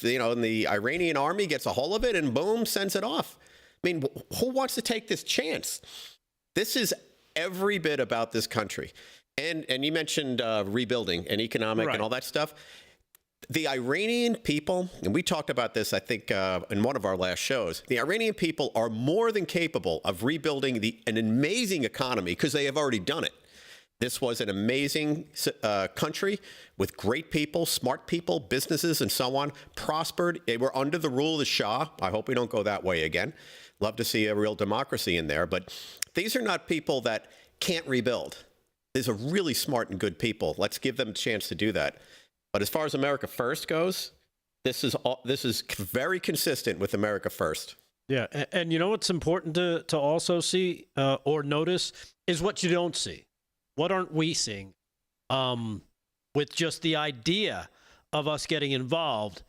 and the Iranian army gets a hold of it and boom, sends it off. I mean, who wants to take this chance? This is every bit about this country. And you mentioned rebuilding and economic and all that stuff. The Iranian people, and we talked about this, I think, in one of our last shows, the Iranian people are more than capable of rebuilding an amazing economy because they have already done it. This was an amazing country with great people, smart people, businesses, and so on, prospered. They were under the rule of the Shah. I hope we don't go that way again. Love to see a real democracy in there. But these are not people that can't rebuild. These are really smart and good people. Let's give them a chance to do that. But as far as America First goes, this is very consistent with America First. Yeah, and you know what's important to also see or notice is what you don't see. What aren't we seeing? With just the idea of us getting involved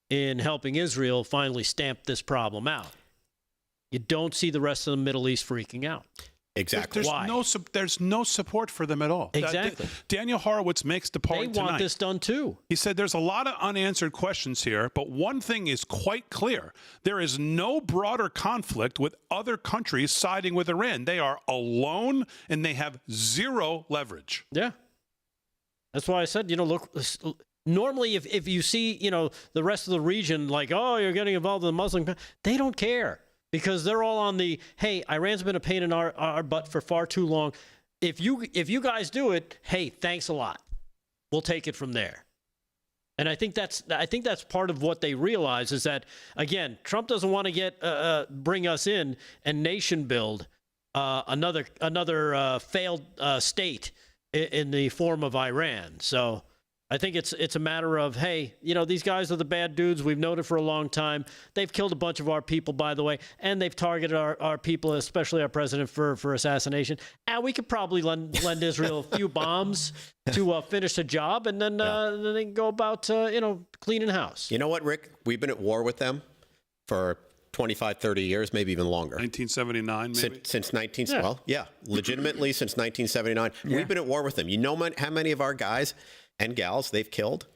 in helping Israel finally stamp this problem out. You don't see the rest of the Middle East freaking out. Exactly. There's no support for them at all. Exactly. Daniel Horowitz makes the point They want tonight. this done too. He said there's a lot of unanswered questions here, but one thing is quite clear. There is no broader conflict with other countries siding with Iran. They are alone, and they have zero leverage. Yeah. That's why I said, look, normally if you see, the rest of the region like, oh, you're getting involved in the Muslim, they don't care. Because they're all on the, hey, Iran's been a pain in our butt for far too long. If you guys do it, hey, thanks a lot. We'll take it from there. And I think that's part of what they realize is that, again, Trump doesn't want to bring us in and nation build another failed state in the form of Iran. So I think it's a matter of, hey, these guys are the bad dudes. We've known it for a long time. They've killed a bunch of our people, by the way, and they've targeted our people, especially our president, for assassination. And we could probably lend Israel a few bombs to finish the job, and then they can go about, cleaning house. You know what, Rick? We've been at war with them for 25, 30 years, maybe even longer. 1979, maybe? Since legitimately since 1979. Yeah. We've been at war with them. You know how many of our guys and gals they've killed?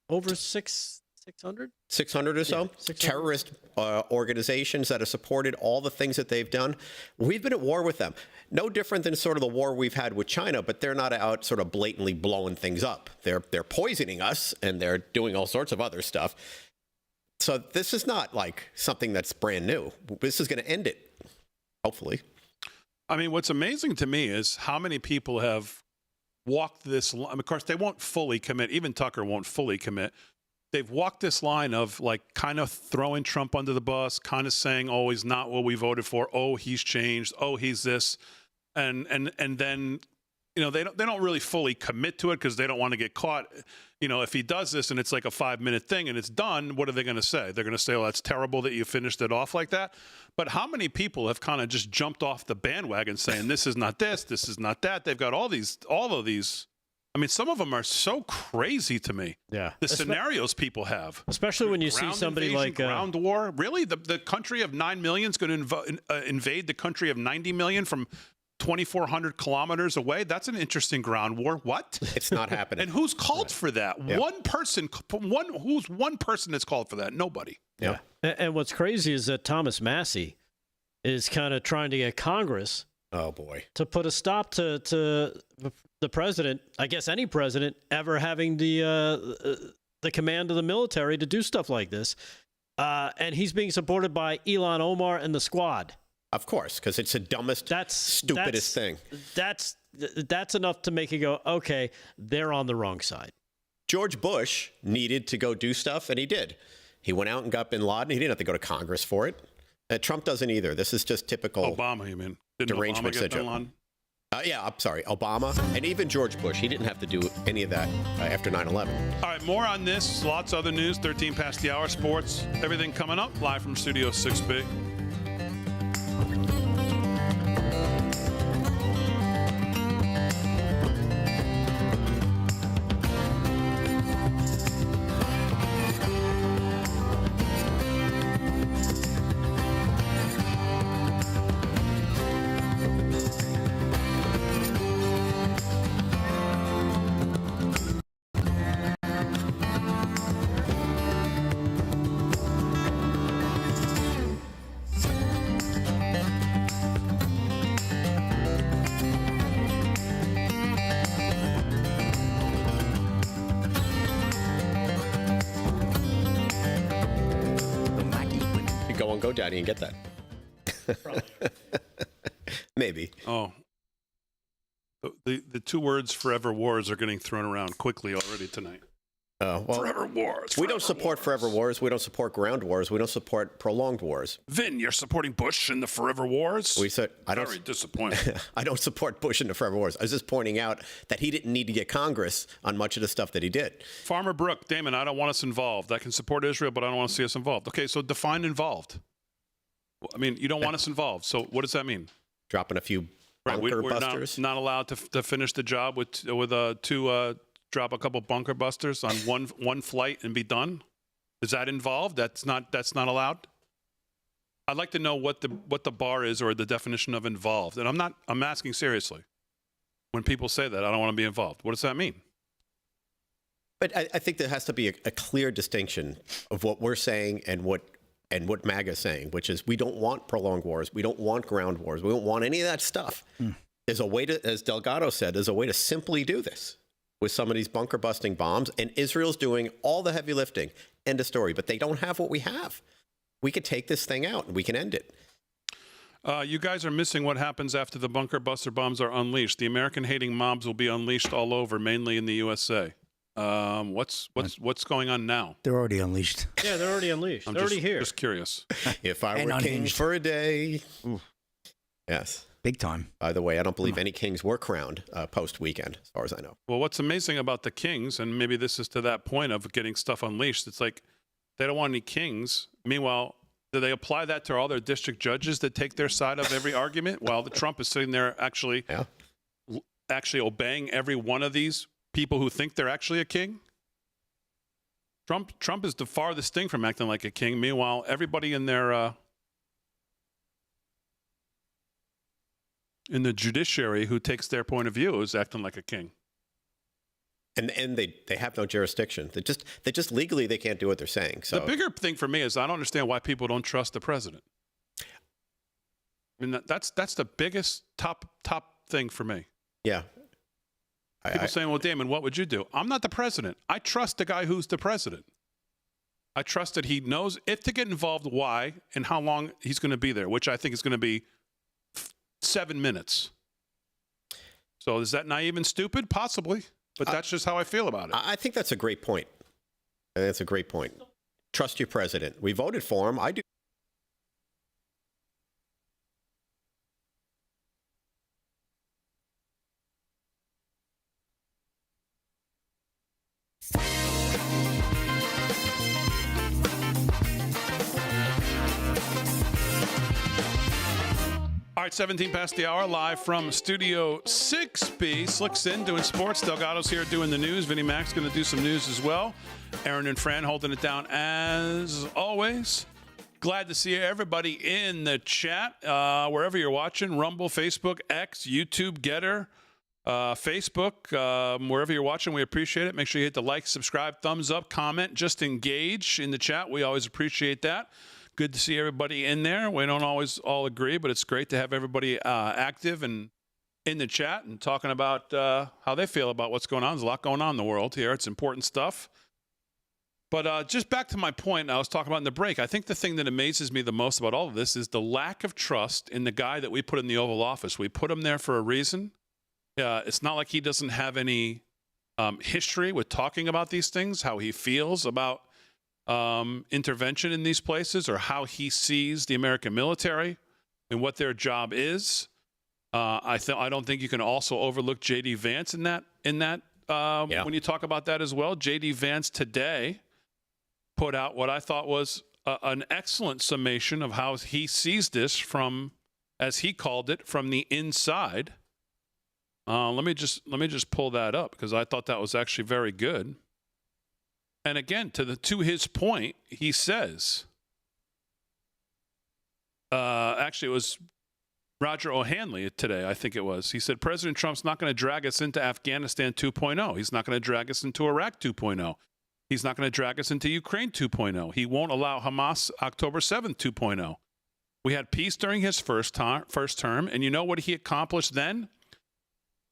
Over 600? 600 or so? Yeah, 600. Terrorist organizations that have supported all the things that they've done. We've been at war with them. No different than sort of the war we've had with China, but they're not out sort of blatantly blowing things up. They're poisoning us, and they're doing all sorts of other stuff. So this is not like something that's brand new. This is going to end it, hopefully. I mean, what's amazing to me is how many people have walked this line. Of course, they won't fully commit. Even Tucker won't fully commit. They've walked this line of like kind of throwing Trump under the bus, kind of saying, oh, he's not what we voted for. Oh, he's changed. Oh, he's this. And then, they don't really fully commit to it because they don't want to get caught. If he does this and it's like a 5-minute thing and it's done, what are they going to say? They're going to say, oh, that's terrible that you finished it off like that. But how many people have kind of just jumped off the bandwagon saying, this is not this is not that? They've got all of these. I mean, some of them are so crazy to me. Yeah. The scenarios people have. Especially when you see somebody invasion, like ground war. Really? The country of 9 million is going to invade the country of 90 million from 2,400 kilometers away? That's an interesting ground war. What? It's not happening. And who's called for that? Yeah. Who's one person that's called for that? Nobody. Yeah. And what's crazy is that Thomas Massey is kind of trying to get Congress. Oh boy. To put a stop to the president, I guess any president ever having the command of the military to do stuff like this. And he's being supported by Ilhan Omar and the squad. Of course, because it's the dumbest, stupidest thing. That's enough to make you go, okay, they're on the wrong side. George Bush needed to go do stuff, and he did. He went out and got bin Laden. He didn't have to go to Congress for it. Trump doesn't either. This is just typical Obama, you mean? Derangement syndrome. Yeah, I'm sorry. Obama and even George Bush. He didn't have to do any of that after 9/11. All right, more on this. Lots of other news. 13 past the hour. Sports. Everything coming up. Live from Studio 6B. go on GoDaddy and get that. Maybe. Oh. The two words "forever wars" are getting thrown around quickly already tonight. Well, Forever wars. we don't support forever wars. We don't support ground wars. We don't support prolonged wars. Vin, you're supporting Bush in the forever wars? We said I don't. Very disappointing. I don't support Bush in the forever wars. I was just pointing out that he didn't need to get Congress on much of the stuff that he did. Farmer Brook, Damon, I don't want us involved. I can support Israel, but I don't want to see us involved. Okay, so define involved. I mean, you don't want us involved. So what does that mean? Dropping a few Right, bunker we're busters. not allowed to finish the job with drop a couple bunker busters on one flight and be done. Is that involved? That's not allowed. I'd like to know what the bar is or the definition of involved. And I'm asking seriously. When people say that, I don't want to be involved. What does that mean? But I think there has to be a clear distinction of what we're saying and what MAGA is saying, which is we don't want prolonged wars. We don't want ground wars. We don't want any of that stuff. There's a way to, as Delgato said, there's a way to simply do this with some of these bunker busting bombs. And Israel's doing all the heavy lifting. End of story. But they don't have what we have. We could take this thing out and we can end it. You guys are missing what happens after the bunker buster bombs are unleashed. The American-hating mobs will be unleashed all over, mainly in the USA. What's going on now? They're already unleashed. Yeah, they're already unleashed. They're already here. Just curious. If I And were king unhinged. for a day. Ooh. Yes. Big time. By the way, I don't believe any kings were crowned post-weekend, as far as I know. Well, what's amazing about the kings, and maybe this is to that point of getting stuff unleashed, it's like they don't want any kings. Meanwhile, do they apply that to all their district judges that take their side of every argument while the Trump is sitting there actually obeying every one of these people who think they're actually a king? Trump is the farthest thing from acting like a king. Meanwhile, everybody in their in the judiciary who takes their point of view is acting like a king. And they have no jurisdiction. They just legally they can't do what they're saying. So The bigger thing for me is I don't understand why people don't trust the president. I mean, that's the biggest top thing for me. yeah. People saying, well, Damon, what would you do? I'm not the president. I trust the guy who's the president. I trust that he knows if to get involved, why, and how long he's going to be there, which I think is going to be 7 minutes. So is that naive and stupid? Possibly. But that's just how I feel about it. I think that's a great point. I think that's a great point. Trust your president. We voted for him. I do. All right, 17 past the hour, live from Studio 6B. Slick's in doing sports. Delgato's here doing the news. Vinnie Mac's going to do some news as well. Aaron and Fran holding it down as always. Glad to see everybody in the chat, wherever you're watching. Rumble, Facebook, X, YouTube, Getter, Facebook, wherever you're watching. We appreciate it. Make sure you hit the like, subscribe, thumbs up, comment. Just engage in the chat. We always appreciate that. Good to see everybody in there. We don't always all agree, but it's great to have everybody active and in the chat and talking about how they feel about what's going on. There's a lot going on in the world here. It's important stuff. But just back to my point I was talking about in the break, I think the thing that amazes me the most about all of this is the lack of trust in the guy that we put in the Oval Office. We put him there for a reason. It's not like he doesn't have any history with talking about these things, how he feels about intervention in these places, or how he sees the American military and what their job is. I don't think you can also overlook J.D. Vance in that. When you talk about that as well. J.D. Vance today put out what I thought was an excellent summation of how he sees this from, as he called it, from the inside. Let me just pull that up because I thought that was actually very good. And again, to his point, he says, actually, it was Roger O'Hanley today, I think it was. He said, President Trump's not going to drag us into Afghanistan 2.0. He's not going to drag us into Iraq 2.0. He's not going to drag us into Ukraine 2.0. He won't allow Hamas October 7th 2.0. We had peace during his first term, and you know what he accomplished then?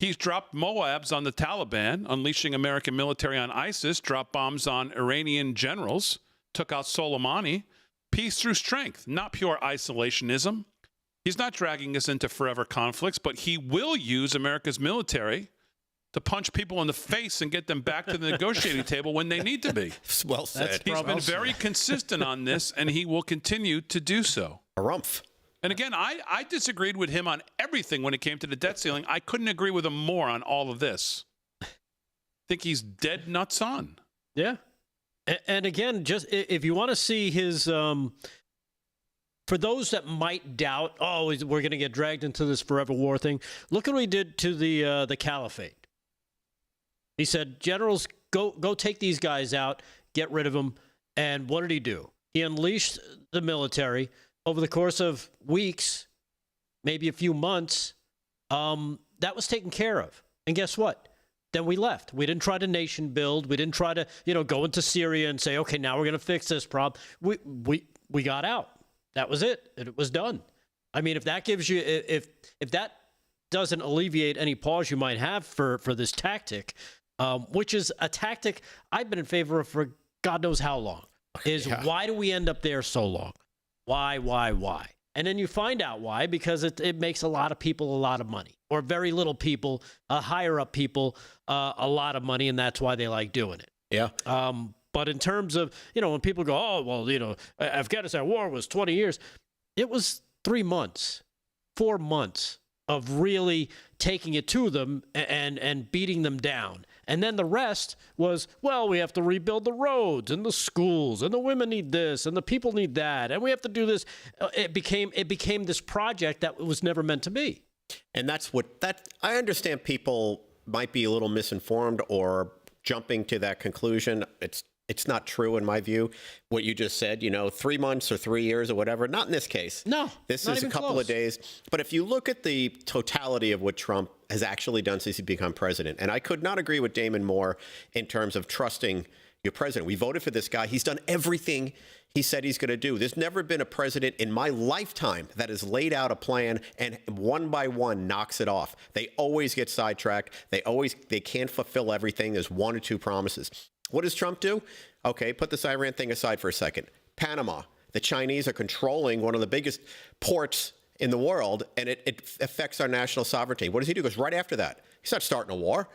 He's dropped Moabs on the Taliban, unleashing American military on ISIS, dropped bombs on Iranian generals, took out Soleimani, peace through strength, not pure isolationism. He's not dragging us into forever conflicts, but he will use America's military to punch people in the face and get them back to the negotiating table when they need to be. Well said. He's been very consistent on this, and he will continue to do so. Harumph. And again, I disagreed with him on everything when it came to the debt ceiling. I couldn't agree with him more on all of this. I think he's dead nuts on. Yeah. And again, just if you want to see his, for those that might doubt, oh, we're going to get dragged into this forever war thing, look at what he did to the caliphate. He said, generals, go take these guys out, get rid of them. And what did he do? He unleashed the military over the course of weeks, maybe a few months. That was taken care of. And guess what? Then we left. We didn't try to nation build. We didn't try to, go into Syria and say, okay, now we're going to fix this problem. We got out. That was it. It was done. I mean, if that gives you, if that doesn't alleviate any pause you might have for this tactic, which is a tactic I've been in favor of for God knows how long, is why do we end up there so long? Why? And then you find out why, because it makes a lot of people a lot of money, or very little people, higher up people, a lot of money, and that's why they like doing it. Yeah. But in terms of, when people go, oh, well, Afghanistan war was 20 years, it was 3 months, 4 months of really taking it to them and beating them down. And then the rest was, well, we have to rebuild the roads and the schools, and the women need this and the people need that, and we have to do this. It became this project that was never meant to be. And I understand people might be a little misinformed or jumping to that conclusion. It's not true in my view. What you just said, 3 months or 3 years or whatever. Not in this case. No, this is a couple of days. But if you look at the totality of what Trump has actually done since he became president, and I could not agree with Damon more in terms of trusting your president. We voted for this guy. He's done everything he said he's going to do. There's never been a president in my lifetime that has laid out a plan and one by one knocks it off. They always get sidetracked. They can't fulfill everything. There's 1 or 2 promises. What does Trump do? Okay, put this Iran thing aside for a second. Panama. The Chinese are controlling one of the biggest ports in the world, and it affects our national sovereignty. What does he do? He goes right after that. He's not starting a war.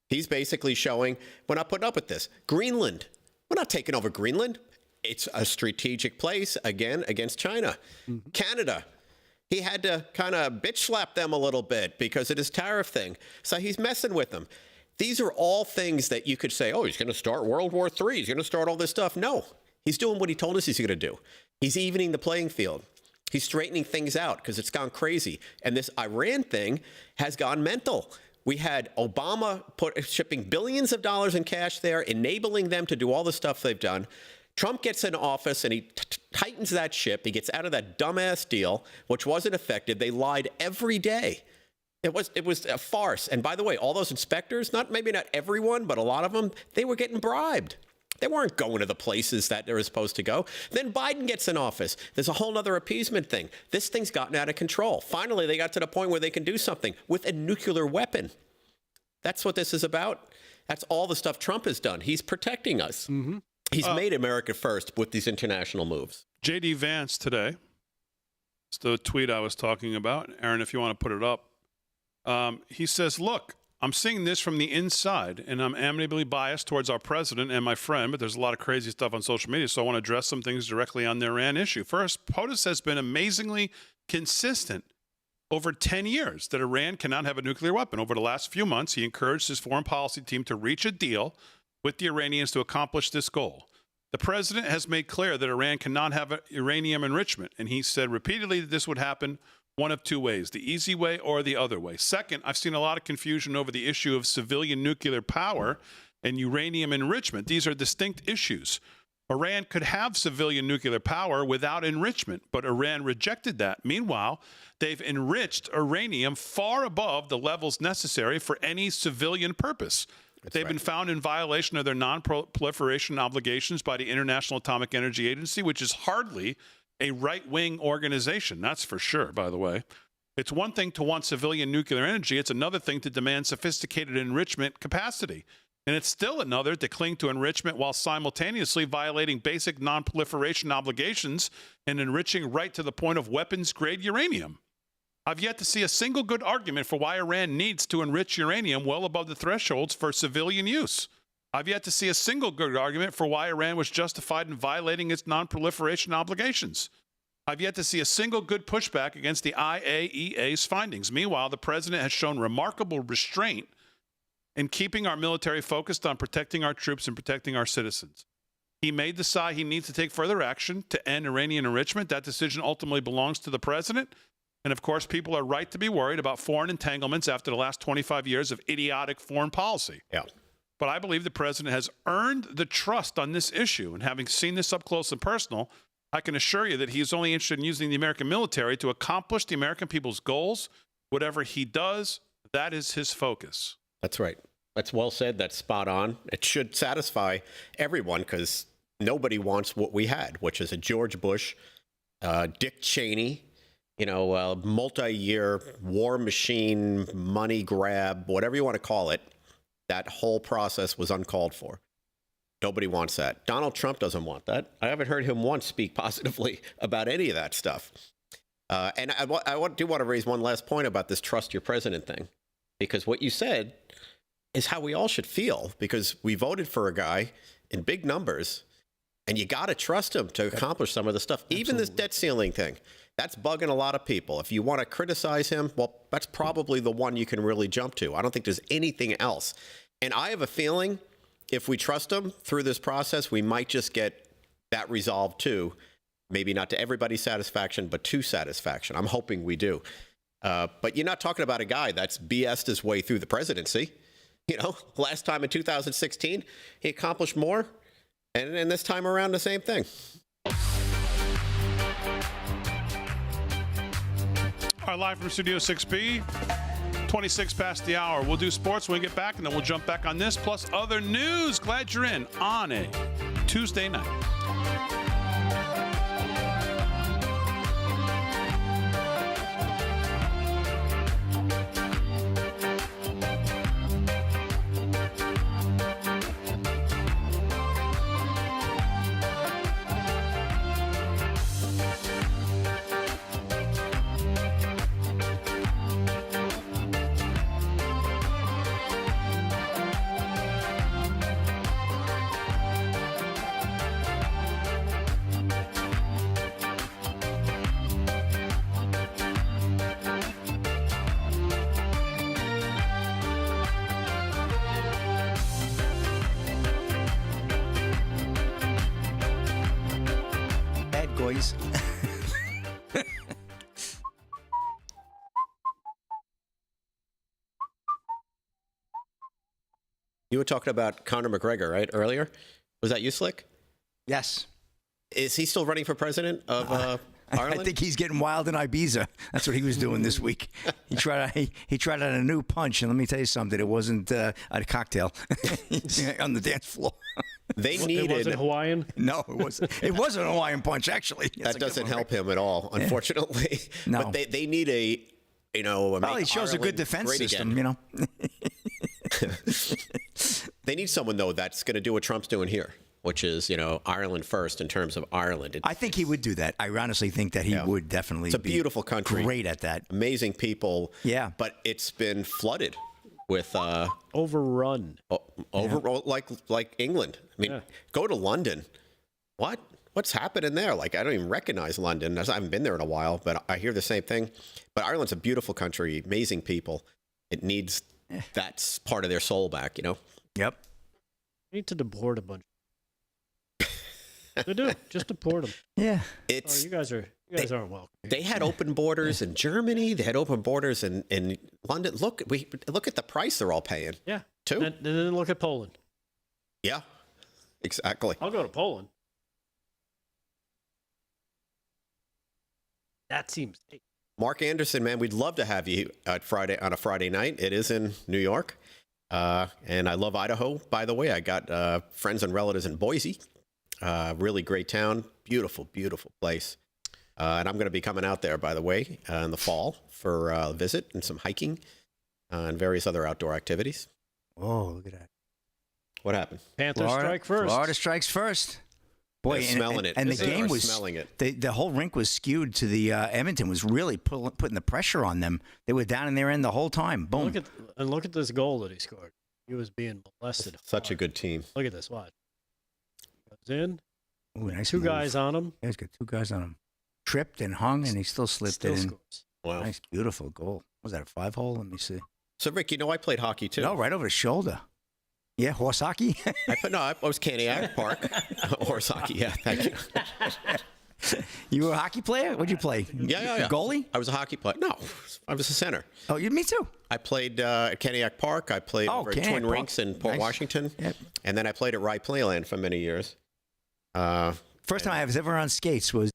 He's basically showing, we're not putting up with this. Greenland. We're not taking over Greenland. It's a strategic place, again, against China. Mm-hmm. Canada. He had to kind of bitch slap them a little bit because of his tariff thing. So he's messing with them. These are all things that you could say, oh, he's going to start World War III. He's going to start all this stuff. No, he's doing what he told us he's going to do. He's evening the playing field. He's straightening things out because it's gone crazy. And this Iran thing has gone mental. We had Obama shipping billions of dollars in cash there, enabling them to do all the stuff they've done. Trump gets in office and he tightens that ship. He gets out of that dumbass deal, which wasn't effective. They lied every day. It was a farce. And by the way, all those inspectors, maybe not everyone, but a lot of them, they were getting bribed. They weren't going to the places that they were supposed to go. Then Biden gets in office. There's a whole other appeasement thing. This thing's gotten out of control. Finally, they got to the point where they can do something with a nuclear weapon. That's what this is about. That's all the stuff Trump has done. He's protecting us. Mm-hmm. He's made America first with these international moves. D Vance today, it's the tweet I was talking about. Aaron, if you want to put it up. He says, look, I'm seeing this from the inside, and I'm amiably biased towards our president and my friend, but there's a lot of crazy stuff on social media, so I want to address some things directly on the Iran issue. First, POTUS has been amazingly consistent over 10 years that Iran cannot have a nuclear weapon. Over the last few months, he encouraged his foreign policy team to reach a deal with the Iranians to accomplish this goal. The president has made clear that Iran cannot have uranium enrichment, and he said repeatedly that this would happen one of 2 ways, the easy way or the other way. Second, I've seen a lot of confusion over the issue of civilian nuclear power and uranium enrichment. These are distinct issues. Iran could have civilian nuclear power without enrichment, but Iran rejected that. Meanwhile, they've enriched uranium far above the levels necessary for any civilian purpose. They've been found in violation of their non-proliferation obligations by the International Atomic Energy Agency, which is hardly a right-wing organization. That's for sure, by the way. It's one thing to want civilian nuclear energy. It's another thing to demand sophisticated enrichment capacity. And it's still another to cling to enrichment while simultaneously violating basic non-proliferation obligations and enriching right to the point of weapons-grade uranium. I've yet to see a single good argument for why Iran needs to enrich uranium well above the thresholds for civilian use. I've yet to see a single good argument for why Iran was justified in violating its non-proliferation obligations. I've yet to see a single good pushback against the IAEA's findings. Meanwhile, the president has shown remarkable restraint in keeping our military focused on protecting our troops and protecting our citizens. He may decide he needs to take further action to end Iranian enrichment. That decision ultimately belongs to the president. And of course, people are right to be worried about foreign entanglements after the last 25 years of idiotic foreign policy. Yeah. But I believe the president has earned the trust on this issue. And having seen this up close and personal, I can assure you that he is only interested in using the American military to accomplish the American people's goals. Whatever he does, that is his focus. That's right. That's well said. That's spot on. It should satisfy everyone because nobody wants what we had, which is a George Bush, Dick Cheney, multi-year war machine, money grab, whatever you want to call it. That whole process was uncalled for. Nobody wants that. Donald Trump doesn't want that. I haven't heard him once speak positively about any of that stuff. And I do want to raise one last point about this trust your president thing, because what you said is how we all should feel, because we voted for a guy in big numbers, and you got to trust him to accomplish some of the stuff. Even this debt ceiling thing, that's bugging a lot of people. If you want to criticize him, well, that's probably the one you can really jump to. I don't think there's anything else. And I have a feeling if we trust him through this process, we might just get that resolved too. Maybe not to everybody's satisfaction, but to satisfaction. I'm hoping we do. But you're not talking about a guy that's BS'd his way through the presidency. Last time in 2016, he accomplished more. And this time around, the same thing. All right, live from Studio 6B, 26 past the hour. We'll do sports when we get back, and then we'll jump back on this, plus other news. Glad you're in on a Tuesday night. Boys. You were talking about Conor McGregor, right, earlier? Was that you, Slick? Yes. Is he still running for president of Ireland? I think he's getting wild in Ibiza. That's what he was doing this week. He tried out a new punch, and let me tell you something. It wasn't a cocktail on the dance floor. They needed. Was it Hawaiian? No, it wasn't. It wasn't a Hawaiian punch, actually. That doesn't help him at all, unfortunately. No. But they need a, well, he shows a good defense system, They need someone, though, that's going to do what Trump's doing here, which is, Ireland first in terms of Ireland. I think he would do that. I honestly think that he would definitely. It's a beautiful country. Great at that. Amazing people. Yeah. But it's been flooded with overrun. Like England. I mean, go to London. What's happening there? Like, I don't even recognize London. I haven't been there in a while, but I hear the same thing. But Ireland's a beautiful country, amazing people. It needs that's part of their soul back, Yep. Need to deport a bunch. They do. Just deport them. Yeah. You guys aren't welcome. They had open borders in Germany. They had open borders in London. Look at the price they're all paying. Yeah. Too. And then look at Poland. Yeah. Exactly. I'll go to Poland. That seems. Mark Anderson, man, we'd love to have you on a Friday night. It is in New York. And I love Idaho, by the way. I got friends and relatives in Boise. Really great town. Beautiful, beautiful place. And I'm going to be coming out there, by the way, in the fall for a visit and some hiking and various other outdoor activities. Oh, look at that. What happened? Panthers strike first. Florida strikes first. Boy, They're smelling it. And the They game are was smelling it. The whole rink was skewed to the Edmonton was really putting the pressure on them. They were down in their end the whole time. Boom. Look at this goal that he scored. He was being molested. Such a good team. Look at this. Watch. Goes in. Ooh, nice Two move. guys on him. Yeah, he's got 2 guys on him. Tripped and hung, and he still slipped Still it in. scores. Wow. Nice, beautiful goal. Was that a 5-hole? Let me see. So, Rick, I played hockey too. No, right over the shoulder. Yeah, horse hockey. I was Caniac Park. Horse hockey. Yeah, thank you. You were a hockey player? What'd you play? Yeah. Goalie? I was a hockey player. No, I was a center. Oh, me too. I played at Caniac Park. I played over at Caniac Twin Park. Rinks in Port Nice. Washington. Yep. And then I played at Rye Playland for many years. First time I was ever on skates was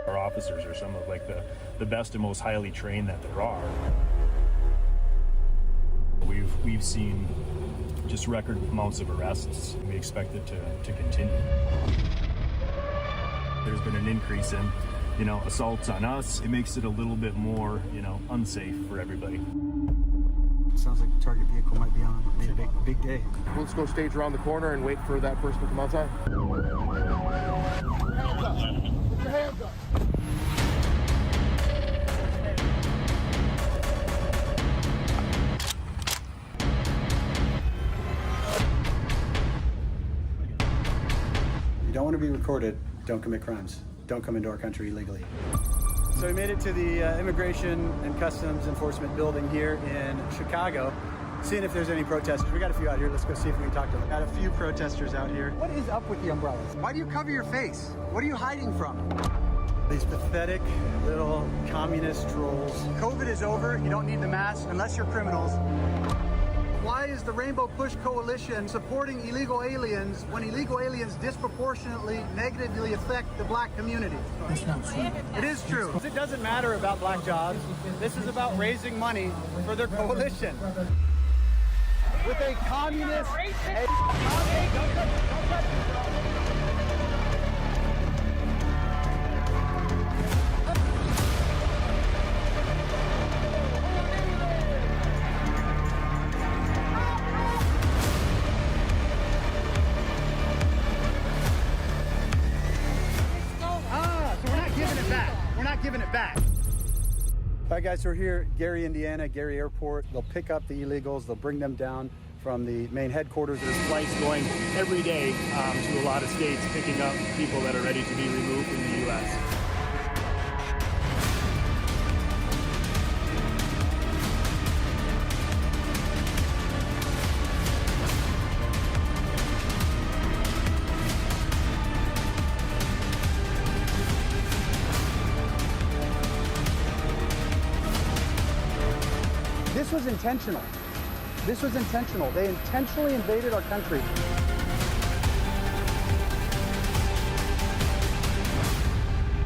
Our officers are some of like the best and most highly trained that there are. We've seen just record amounts of arrests. We expect it to continue. There's been an increase in, assaults on us. It makes it a little bit more, unsafe for everybody. Sounds like the target vehicle might be on. Be a big day. Let's go stage around the corner and wait for that person to come outside. Hands up. Put your hands up. If you don't want to be recorded, don't commit crimes. Don't come into our country illegally. So we made it to the Immigration and Customs Enforcement building here in Chicago, seeing if there's any protesters. We got a few out here. Let's go see if we can talk to them. Got a few protesters out here. What is up with the umbrellas? Why do you cover your face? What are you hiding from? These pathetic little communist trolls. COVID is over. You don't need the mask unless you're criminals. Why is the Rainbow Push Coalition supporting illegal aliens when illegal aliens disproportionately negatively affect the black community? That's not true. It is true. It doesn't matter about black jobs. This is about raising money for their coalition. With a communist... Giving it back. All right, guys, so we're here at Gary, Indiana, Gary Airport. They'll pick up the illegals. They'll bring them down from the main headquarters. There's flights going every day to a lot of states, picking up people that are ready to be removed in the U.S. This was intentional. This was intentional. They intentionally invaded our country.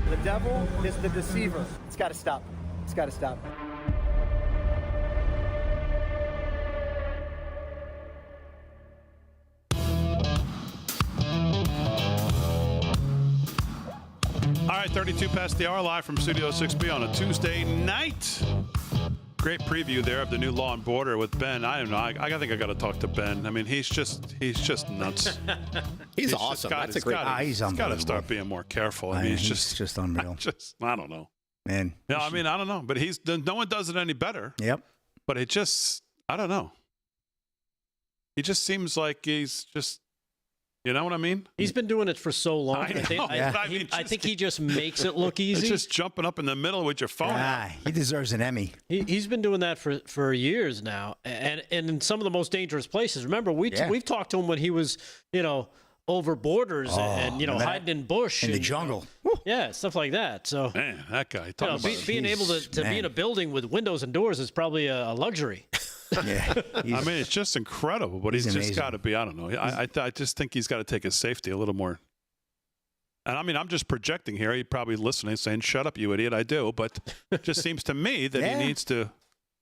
The devil is the deceiver. It's got to stop. It's got to stop. All right, 32 past the hour, live from Studio 6B on a Tuesday night. Great preview there of the new Law and Border with Ben. I don't know. I think I got to talk to Ben. I mean, he's just nuts. He's awesome. That's a great. He's got to unbelievable. start being more careful. I mean, he's he's just unreal. I don't know. Man. Yeah, I mean, I don't know. But no one does it any better. Yep. But it just, I don't know. He just seems like he's just, you know what I mean? He's been doing it for so long. I know, I think he just makes it look easy. It's just jumping up in the middle with your phone. He deserves an Emmy. He's been doing that for years now, and in some of the most dangerous places. Remember, we've talked to him when he was, over borders and hiding in bush In the and, jungle. Yeah, stuff like that. So Man, that guy. Talk about being able to be in a building with windows and doors is probably a luxury. Yeah. I mean, it's just incredible, but he's just amazing. got to be, I don't know. I just think he's got to take his safety a little more. And I mean, I'm just projecting here. He's probably listening saying, shut up, you idiot. I do. But it just seems to me that he needs to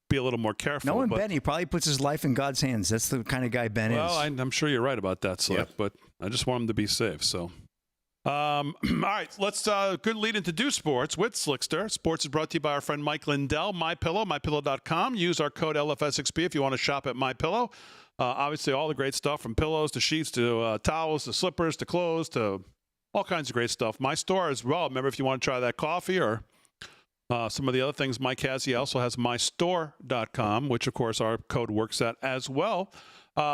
be a little more careful. Knowing but, Ben, he probably puts his life in God's hands. That's the kind of guy Ben is. Well, I'm sure you're right about that, Slick, but I just want him to be safe. So, all right, let's good lead into Do Sports with Slickster. Sports is brought to you by our friend Mike Lindell, MyPillow, MyPillow.com. Use our code LFSXP if you want to shop at MyPillow. Obviously, all the great stuff from pillows to sheets to towels to slippers to clothes to all kinds of great stuff. My store as well. Remember, if you want to try that coffee or some of the other things Mike has, he also has mystore.com, which, of course, our code works at as well.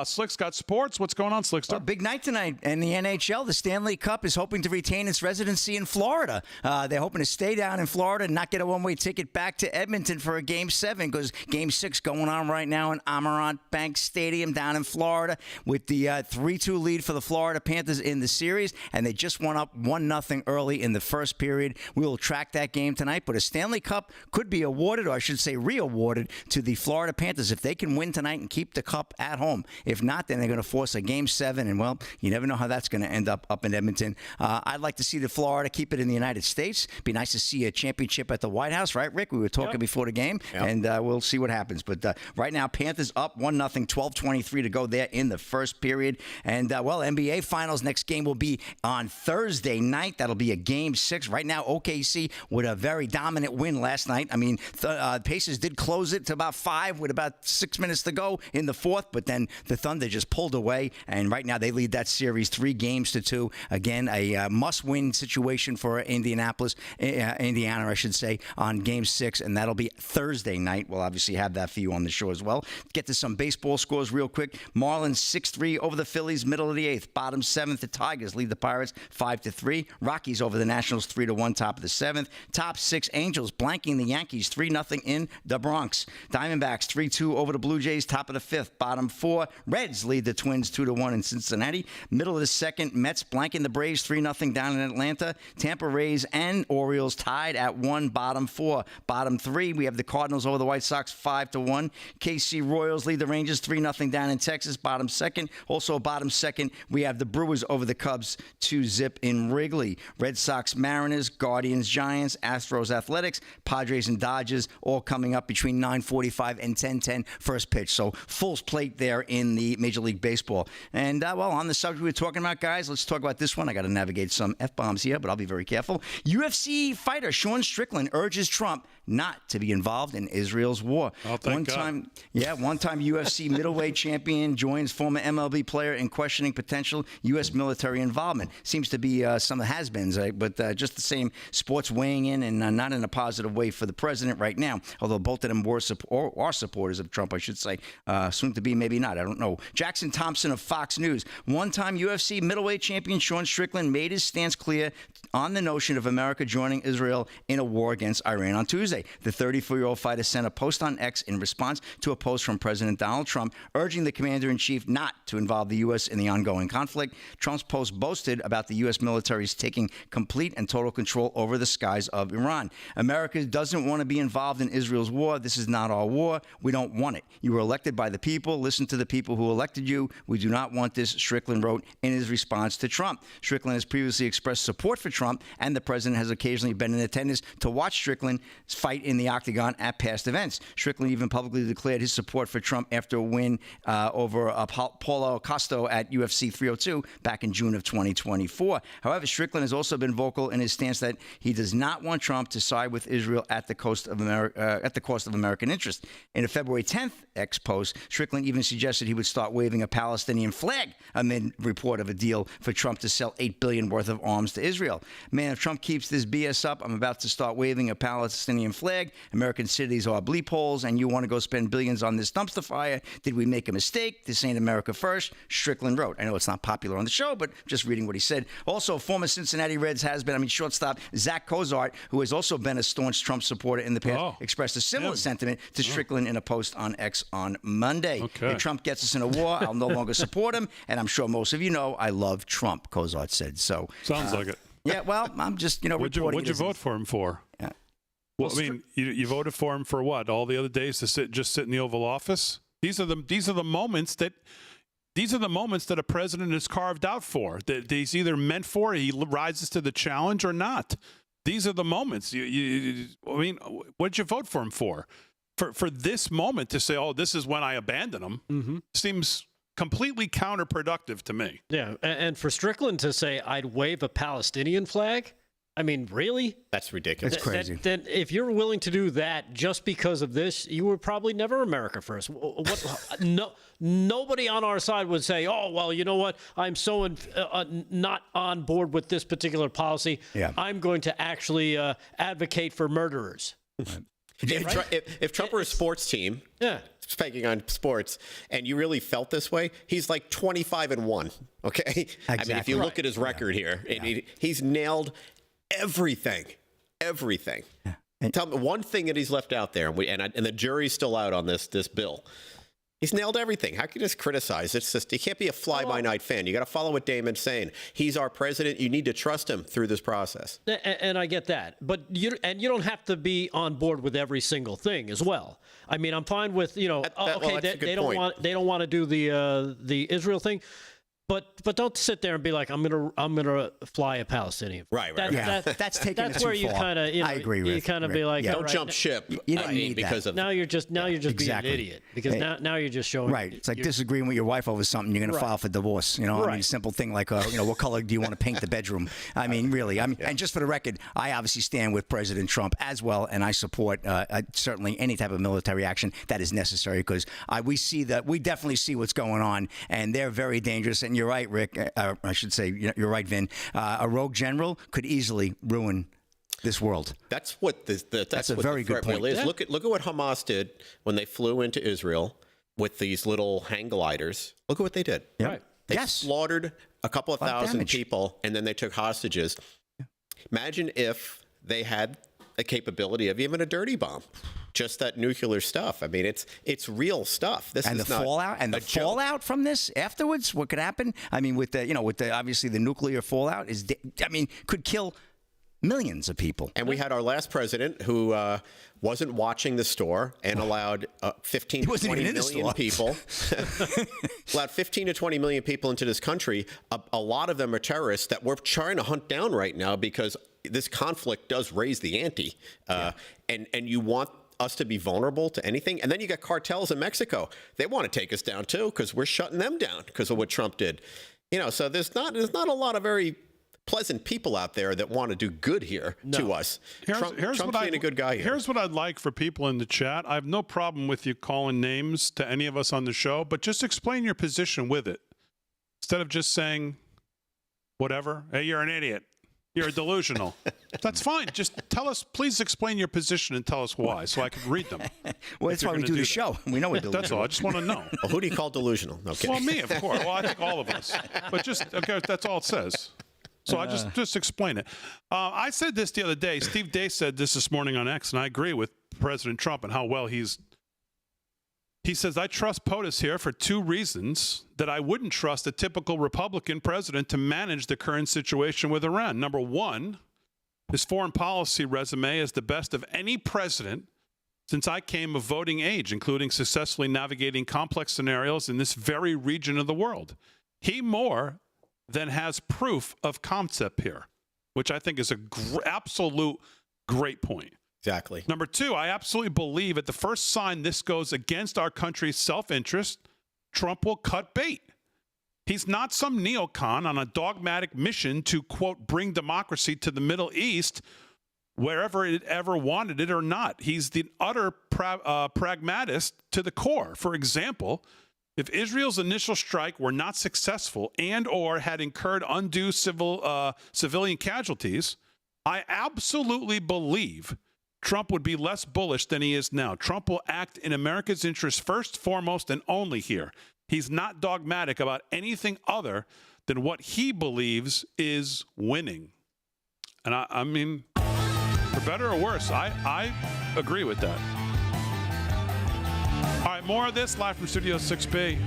Slick's got sports. What's going on, Slickster? Well, big night tonight in the NHL. The Stanley Cup is hoping to retain its residency in Florida. They're hoping to stay down in Florida and not get a one-way ticket back to Edmonton for a Game 7 because Game 6 going on right now in Amerant Bank Stadium down in Florida with the 3-2 lead for the Florida Panthers in the series, and they just went up 1-0 early in the first period. We will track that game tonight, but a Stanley Cup could be awarded, or I should say re-awarded, to the Florida Panthers if they can win tonight and keep the cup at home. If not, then they're going to force a Game 7, and, well, you never know how that's going to end up in Edmonton. I'd like to see the Florida keep it in the United States. Be nice to see a championship at the White House, right, Rick? We were talking before the game, and we'll see what happens. But right now, Panthers up 1-0, 12:23 to go there in the first period. And, well, NBA Finals next game will be on Thursday night. That'll be a Game 6. Right now, OKC with a very dominant win last night. I mean, Pacers did close it to about 5 with about 6 minutes to go in the fourth, but then the Thunder just pulled away, and right now they lead that series 3-2. Again, a must-win situation for Indiana, I should say, on Game 6, and that'll be Thursday night. We'll obviously have that for you on the show as well. Get to some baseball scores real quick. Marlins 6-3 over the Phillies, middle of the 8th. Bottom 7th, the Tigers lead the Pirates 5-3. Rockies over the Nationals 3-1, top of the 7th. Top 6, Angels blanking the Yankees 3-0 in the Bronx. Diamondbacks 3-2 over the Blue Jays, top of the 5th. Bottom 4, Reds lead the Twins 2-1 in Cincinnati. Middle of the 2nd, Mets blanking the Braves 3-0 down in Atlanta. Tampa Rays and Orioles tied at 1. Bottom 4. Bottom 3, we have the Cardinals over the White Sox 5-1. KC Royals lead the Rangers 3-0 down in Texas. Bottom 2nd. Also bottom 2nd, we have the Brewers over the Cubs 2-0 in Wrigley. Red Sox Mariners, Guardians Giants, Astros Athletics, Padres and Dodgers all coming up between 9:45 and 10:10 first pitch. So full plate there in the Major League Baseball. And, well, on the subject we were talking about, guys, let's talk about this one. I got to navigate some F-bombs here, but I'll be very careful. UFC fighter Sean Strickland urges Trump not to be involved in Israel's war. Oh, thank God. One-time UFC middleweight champion joins former MLB player in questioning potential U.S. military involvement. Seems to be some has-beens, but just the same, sports weighing in and not in a positive way for the president right now, although both of them are supporters of Trump, I should say. Soon to be, maybe not. I don't know. Jackson Thompson of Fox News. One-time UFC middleweight champion Sean Strickland made his stance clear on the notion of America joining Israel in a war against Iran on Tuesday. The 34-year-old fighter sent a post on X in response to a post from President Donald Trump urging the commander-in-chief not to involve the U.S. in the ongoing conflict. Trump's post boasted about the U.S. military's taking complete and total control over the skies of Iran. America doesn't want to be involved in Israel's war. This is not our war. We don't want it. You were elected by the people. Listen to the people who elected you. We do not want this, Strickland wrote in his response to Trump. Strickland has previously expressed support for Trump, and the president has occasionally been in attendance to watch Strickland fight in the octagon at past events. Strickland even publicly declared his support for Trump after a win over Paulo Costa at UFC 302 back in June of 2024. However, Strickland has also been vocal in his stance that he does not want Trump to side with Israel at the cost of American interest. In a February 10th X post, Strickland even suggested he would start waving a Palestinian flag amid report of a deal for Trump to sell $8 billion worth of arms to Israel. Man, if Trump keeps this BS up, I'm about to start waving a Palestinian flag. American cities are bleep holes, and you want to go spend billions on this dumpster fire. Did we make a mistake? This ain't America first, Strickland wrote. I know it's not popular on the show, but just reading what he said. Also, former Cincinnati Reds shortstop Zach Cozart, who has also been a staunch Trump supporter in the past, expressed a similar sentiment to Strickland in a post on X on Monday. If Trump gets us in a war, I'll no longer support him, and I'm sure most of you know I love Trump, Cozart said. So sounds like it. Yeah, well, I'm just, What'd you vote for him for? Yeah. Well, I mean, you voted for him for what? All the other days to sit in the Oval Office? These are the moments that a president is carved out for. That he's either meant for, he rises to the challenge, or not. These are the moments. I mean, what did you vote for him for? for this moment to say, oh, this is when I abandon them, seems completely counterproductive to me. Yeah, and for Strickland to say, I'd wave a Palestinian flag, I mean, really? That's ridiculous. That's crazy. Then if you're willing to do that just because of this, you were probably never America first. Nobody on our side would say, oh, well, you know what? I'm so not on board with this particular policy. Yeah. I'm going to actually advocate for murderers. If Trump were a sports team, speaking on sports, and you really felt this way, he's like 25-1. Okay, Exactly. I mean, if you look at his record here, he's nailed everything. Yeah. Tell me one thing that he's left out there, and the jury's still out on this bill. He's nailed everything. How can you just criticize? It's just, you can't be a fly-by-night fan. You got to follow what Damon's saying. He's our president. You need to trust him through this process. And I get that, but you don't have to be on board with every single thing as well. I mean, I'm fine with they don't want to do the Israel thing. But don't sit there and be like, I'm gonna fly a Palestinian. Right. That's taking it too where you far. kind of I agree with you kind of be like, don't jump ship. You don't need because that. of now you're just Exactly. being an idiot because now you're just showing It's like disagreeing with your wife over something. You're going to file for divorce. I mean, a simple thing like what color do you want to paint the bedroom? I mean, really. And just for the record, I obviously stand with President Trump as well, and I support certainly any type of military action that is necessary because we definitely see what's going on, and they're very dangerous. And you're right, Rick. I should say, you're right, Vin. A rogue general could easily ruin this world. That's what that's a what very good point. is. Look at what Hamas did when they flew into Israel with these little hang gliders. Look at what they did. Yep. Right. They slaughtered a couple of thousand people, and then they took hostages. Imagine if they had a capability of even a dirty bomb. Just that nuclear stuff. I mean, it's real stuff. This and is the not fallout and the fallout from this afterwards. What could happen? I mean, with the obviously the nuclear fallout could kill millions of people. And we had our last president who wasn't watching the store and allowed 15 to 20 million people, allowed 15 to 20 million people into this country. A lot of them are terrorists that we're trying to hunt down right now because this conflict does raise the ante. And you want us to be vulnerable to anything. And then you got cartels in Mexico. They want to take us down too because we're shutting them down because of what Trump did. So there's not a lot of very pleasant people out there that want to do good here to us. Trump's being a good guy here. Here's what I'd like for people in the chat. I have no problem with you calling names to any of us on the show, but just explain your position with it. Instead of just saying whatever, hey, you're an idiot. You're delusional. That's fine. Just tell us, please explain your position and tell us why so I can read them. Well, that's why we do the show. We know we're delusional. That's all. I just want to know. Well, who do you call delusional? Okay. Well, me, of course. Well, I think all of us. But that's all it says. So I just explain it. I said this the other day. Steve Day said this morning on X, and I agree with President Trump and how well he says, I trust POTUS here for two reasons that I wouldn't trust a typical Republican president to manage the current situation with Iran. Number one, his foreign policy resume is the best of any president since I came of voting age, including successfully navigating complex scenarios in this very region of the world. He more than has proof of concept here, which I think is an absolute great point. Exactly. Number two, I absolutely believe at the first sign this goes against our country's self-interest, Trump will cut bait. He's not some neocon on a dogmatic mission to, quote, bring democracy to the Middle East wherever it ever wanted it or not. He's the utter pragmatist to the core. For example, if Israel's initial strike were not successful and or had incurred undue civilian casualties, I absolutely believe Trump would be less bullish than he is now. Trump will act in America's interest first, foremost, and only here. He's not dogmatic about anything other than what he believes is winning. And I mean, for better or worse, I agree with that. All right, more of this live from Studio 6B.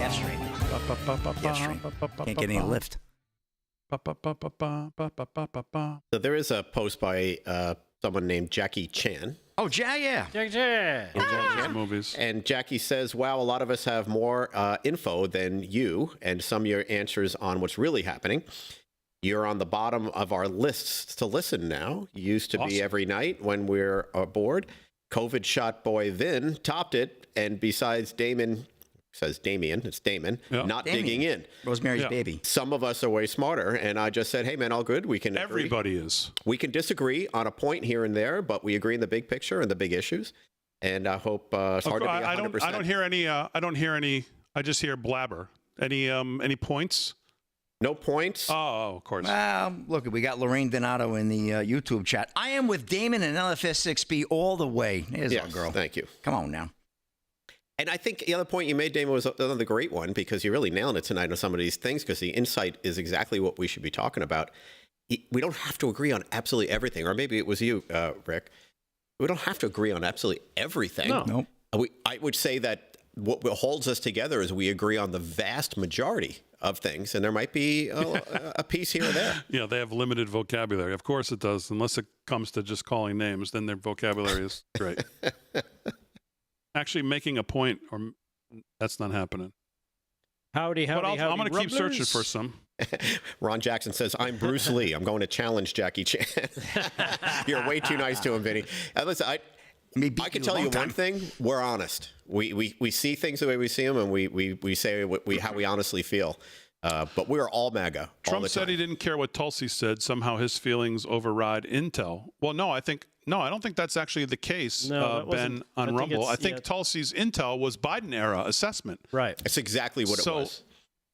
F Street. F Street. Can't get any lift. So there is a post by someone named Jackie Chan. Oh, yeah. Movies. And Jackie says, wow, a lot of us have more info than you and some of your answers on what's really happening. You're on the bottom of our lists to listen now. You used to be every night when we're bored. COVID shot boy Vin topped it. And besides Damon, says Damien, it's Damon, not digging in. Rosemary's Baby. Some of us are way smarter. And I just said, hey, man, all good. We can Everybody is. We can disagree on a point here and there, but we agree in the big picture and the big issues. And I hope it's hard to be 100%. I don't hear any. I just hear blabber. Any points? No points. Oh, of course. Look, we got Lorraine Donato in the YouTube chat. I am with Damon and LFS6B all the way. There's our girl. Thank you. Come on now. And I think the other point you made, Damon, was another great one because you really nailed it tonight on some of these things because the insight is exactly what we should be talking about. We don't have to agree on absolutely everything. Or maybe it was you, Rick. We don't have to agree on absolutely everything. No. I would say that what holds us together is we agree on the vast majority of things, and there might be a piece here or there. Yeah, they have limited vocabulary. Of course it does, unless it comes to just calling names. Then their vocabulary is great. Actually making a point, or that's not happening. Howdy, I'm going to keep searching rumblers. for some. Ron Jackson says, I'm Bruce Lee. I'm going to challenge Jackie Chan. You're way too nice to him, Vinny. Listen, I can tell you one thing. We're honest. We see things the way we see them, and we say how we honestly feel. But we're all MAGA. Trump said he didn't care what Tulsi said. Somehow his feelings override intel. Well, no, I don't think that's actually the case, Ben, on Rumble. I think Tulsi's intel was Biden-era assessment. Right. That's exactly what it was.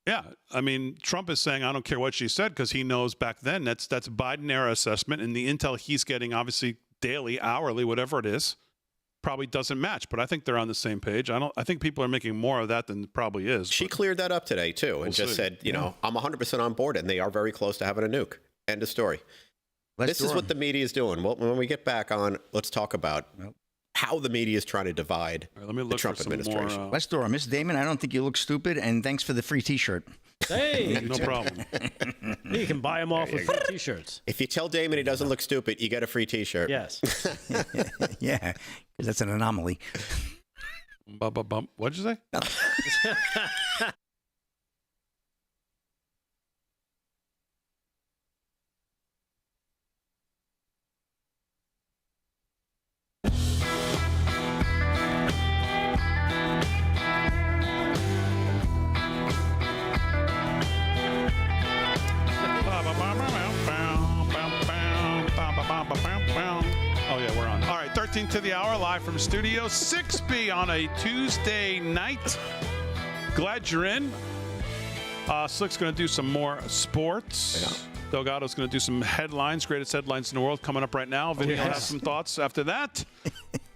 Yeah, I mean, Trump is saying, I don't care what she said, because he knows back then that's Biden-era assessment, and the intel he's getting, obviously, daily, hourly, whatever it is, probably doesn't match. But I think they're on the same page. I think people are making more of that than probably is. She cleared that up today, too, and just said, you know, I'm 100% on board, and they are very close to having a nuke. End of story. This is what the media is doing. Well, when we get back on, let's talk about how the media is trying to divide the Trump administration. Let's do it. Miss Damon, I don't think you look stupid, and thanks for the free T-shirt. Hey, no problem. You can buy them off with free T-shirts. If you tell Damon he doesn't look stupid, you get a free T-shirt. Yes. Yeah, because that's an anomaly. What'd you say? Oh, yeah, we're on. All right, 13 to the hour, live from Studio 6B on a Tuesday night. Glad you're in. Slick's going to do some more sports. Yeah. Delgato's going to do some headlines, greatest headlines in the world, coming up right now. Vinny will have some thoughts after that.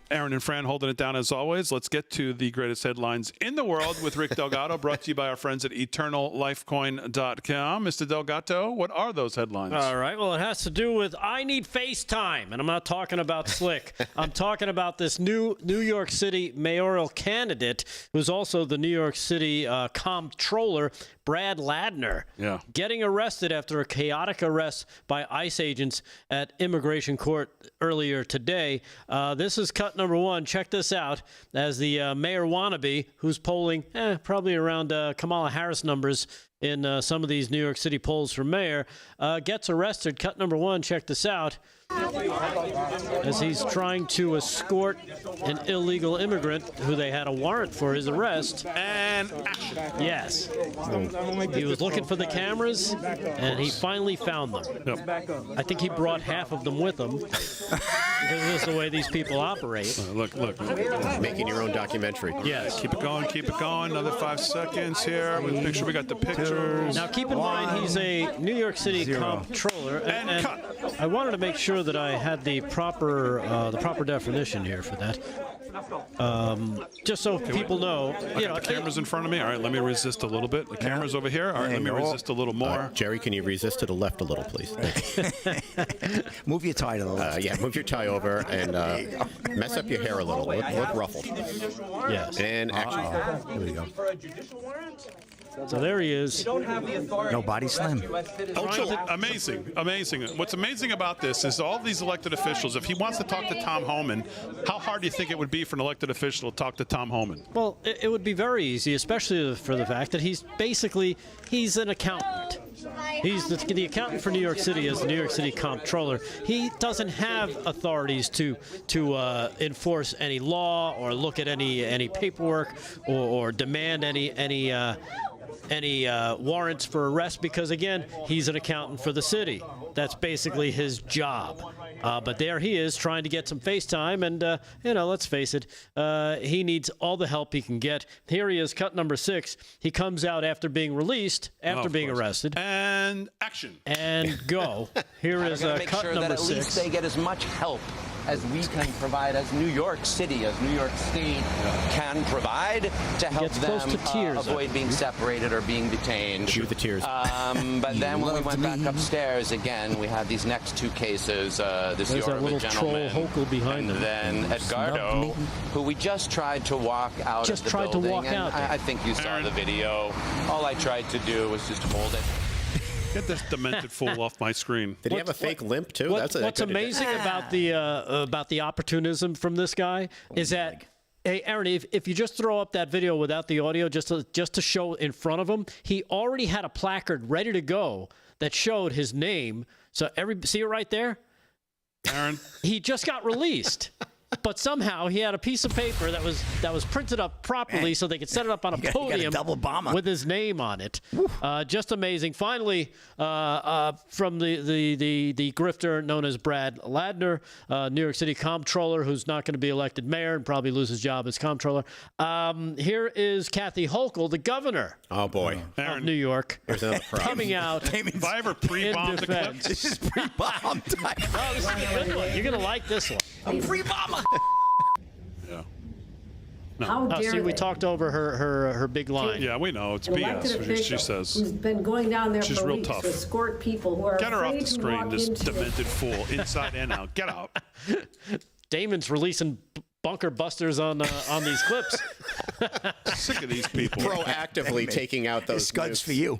Aaron and Fran holding it down as always. Let's get to the greatest headlines in the world with Rick Delgato, brought to you by our friends at EternalLifeCoin.com. Mr. Delgato, what are those headlines? All right. Well, it has to do with I need FaceTime, and I'm not talking about Slick. I'm talking about this new New York City mayoral candidate who's also the New York City comptroller, Brad Ladner, getting arrested after a chaotic arrest by ICE agents at immigration court earlier today. This is cut number one. Check this out. As the mayor wannabe, who's polling probably around Kamala Harris numbers in some of these New York City polls for mayor, gets arrested. Cut number one. Check this out. As he's trying to escort an illegal immigrant who they had a warrant for his arrest. And yes, he was looking for the cameras, and he finally found them. Yep. I think he brought half of them with him, because this is the way these people operate. Look. Making your own documentary. Yes. Keep it going. Another 5 seconds here. Make sure we got the pictures. Now, keep in mind, he's a New York City comptroller, and I wanted to make sure that I had the proper definition here for that. Just so people know, you know, The camera's in front of me. All right, let me resist a little bit. The camera's over here. All right, let me resist a little more. Jerry, can you resist to the left a little, please? Move your tie to the left. Yeah, move your tie over and mess up your hair a little. Look ruffled. yes. And action. Here we go. So there he is. No body slam. Amazing, amazing. What's amazing about this is all these elected officials, if he wants to talk to Tom Homan, how hard do you think it would be for an elected official to talk to Tom Homan? Well, it would be very easy, especially for the fact that he's an accountant. He's the accountant for New York City as the New York City comptroller. He doesn't have authorities to enforce any law or look at any paperwork or demand any warrants for arrest because, again, he's an accountant for the city. That's basically his job. But there he is trying to get some FaceTime, and, let's face it, he needs all the help he can get. Here he is, cut number 6. He comes out after being released, after being arrested. And action. And go. Here is cut sure number that at 6. least they get as much help as we can provide, as New York City, as New York State can provide to help Gets close them to tears, avoid being separated or being detained. Cue the tears. But then when we went back upstairs again, we had these next 2 cases. This There's that Yoruba little gentleman, troll Hochul behind and him. then Edgardo, who we just tried to walk out of the building. And I think you saw the video. All I tried to do was just hold it. Get this demented fool off my screen. Did he have a fake limp too? What's amazing about the opportunism from this guy is that, hey, Aaron, if you just throw up that video without the audio, just to show in front of him, he already had a placard ready to go that showed his name. So see it right there? Aaron, he just got released. But somehow he had a piece of paper that was printed up properly so they could set it up on a podium with his name on it. Just amazing. Finally, from the grifter known as Brad Ladner, New York City comptroller, who's not going to be elected mayor and probably lose his job as comptroller. Here is Kathy Hochul, the governor. Oh boy, of New York, coming out. Have I ever pre-bombed the clip? This is pre-bomb time. Oh, this is a good one. You're going to like this one. I'm pre-bomb. Yeah. How dare see, we they? talked over her big line. Yeah, we know. It's An elected BS. She official says. who's been going down there She's for real weeks tough. to escort people who are Get her off afraid the to screen, walk this into demented fool, inside and out. Get out. Damon's releasing bunker busters on these clips. Sick of these people. Proactively taking out those scuds nukes. for you.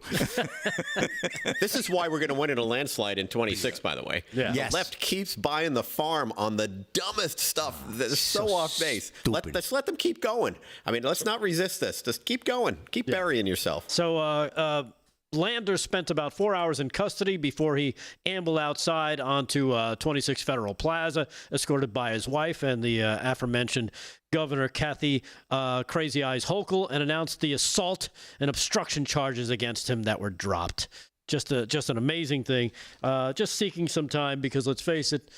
This is why we're going to win in a landslide in 26, by the way. Yeah. The left keeps buying the farm on the dumbest stuff that is so off base. Let's let them keep going. I mean, let's not resist this. Just keep going. Keep burying yourself. So Lander spent about 4 hours in custody before he ambled outside onto 26 Federal Plaza, escorted by his wife and the aforementioned Governor Kathy Crazy Eyes Hochul, and announced the assault and obstruction charges against him that were dropped. Just an amazing thing. Just seeking some time because, let's face it,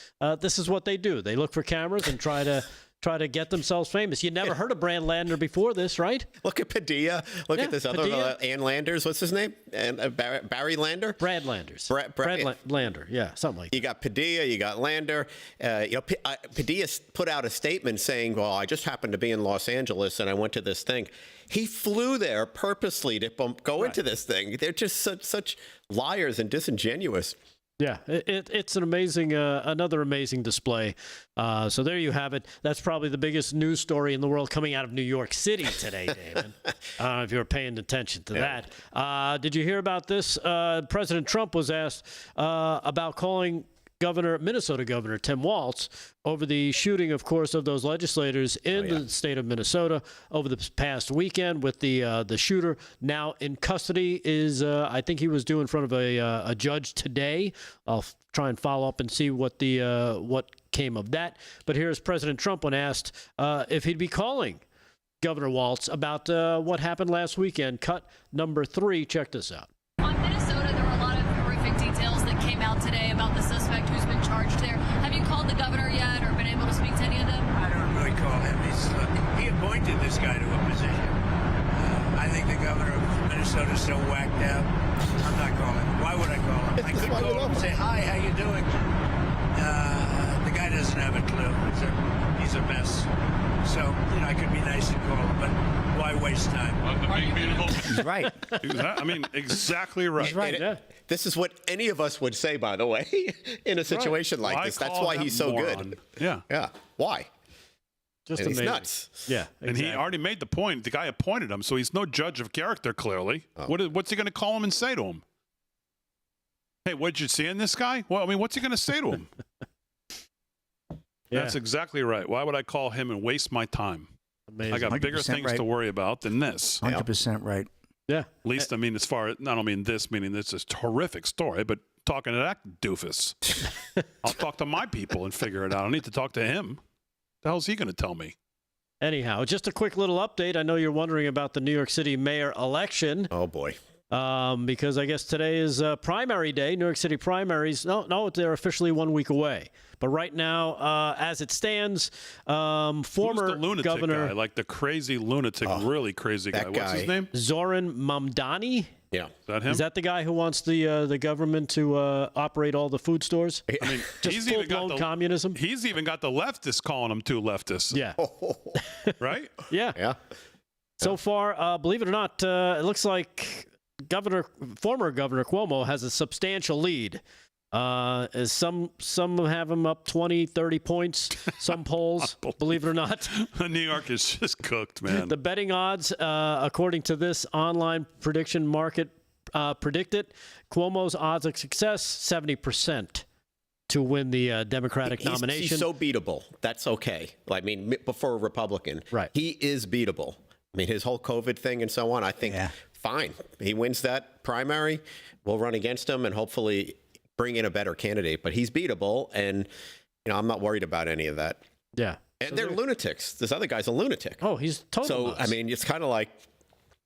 this is what they do. They look for cameras and try to get themselves famous. You never heard of Brad Lander before this, right? Look at Padilla. Look at this other Ann Landers. What's his name? And Barry Lander? Brad Landers. Brad Lander. Yeah, something like that. You got Padilla, you got Lander. Padilla put out a statement saying, well, I just happened to be in Los Angeles and I went to this thing. He flew there purposely to go into this thing. They're just such liars and disingenuous. Yeah, it's an amazing, another amazing display. So there you have it. That's probably the biggest news story in the world coming out of New York City today, David. I don't know if you were paying attention to that. Did you hear about this? President Trump was asked about calling Minnesota Governor Tim Walz over the shooting, of course, of those legislators in the state of Minnesota over the past weekend, with the shooter now in custody. I think he was due in front of a judge today. I'll try and follow up and see what came of that. But here's President Trump when asked if he'd be calling Governor Walz about what happened last weekend. Cut number 3. Check this out. On Minnesota, there were a lot of horrific details that came out today about the suspect who's been charged there. Have you called the governor yet or been able to speak to any of them? I don't really call him. He appointed this guy to a position. I think the governor of Minnesota is so whacked out. I'm not calling him. Why would I call him? I could call him and say, hi, how you doing? The guy doesn't have a clue. He's a mess. So, I could be nice and call him, but why waste time? He's right. I mean, exactly right. He's right. Yeah. This is what any of us would say, by the way, in a situation like this. That's why he's so good. Yeah. Yeah. Why? Just And he's amazing. nuts. Yeah. And he already made the point. The guy appointed him, so he's no judge of character, clearly. What's he going to call him and say to him? Hey, what did you see in this guy? Well, I mean, what's he going to say to him? Yeah. That's exactly right. Why would I call him and waste my time? Amazing. I got bigger 100% things right. to worry about than this. 100% right. Yeah. At least, I mean, as far as, I don't mean this, meaning this is a horrific story, but talking to that doofus, I'll talk to my people and figure it out. I don't need to talk to him. The hell's he going to tell me? Anyhow, just a quick little update. I know you're wondering about the New York City mayor election. Oh, boy. Because I guess today is primary day. New York City primaries. No, they're officially 1 week away. But right now, as it stands, Who's former the lunatic governor, guy, like the crazy lunatic, really crazy guy. that What's his guy. name? Zoran Mamdani. Yeah. Is that him? Is that the guy who wants the government to operate all the food stores? I mean, Just he's even got full-blown communism? He's even got the leftists calling him too leftist. Yeah. Right? Yeah. Yeah. So far, believe it or not, it looks like former Governor Cuomo has a substantial lead. As some have him up 20, 30 points. Some polls, believe it or not. New York is just cooked, man. The betting odds, according to this online prediction market, predicted Cuomo's odds of success 70% to win the Democratic nomination. He's so beatable. That's okay. I mean, before a Republican, right? He is beatable. I mean, his whole COVID thing and so on. I think fine. He wins that primary. We'll run against him and hopefully bring in a better candidate. But he's beatable, and I'm not worried about any of that. Yeah, and they're lunatics. This other guy's a lunatic. Oh, he's totally. So nuts. I mean, it's kind of like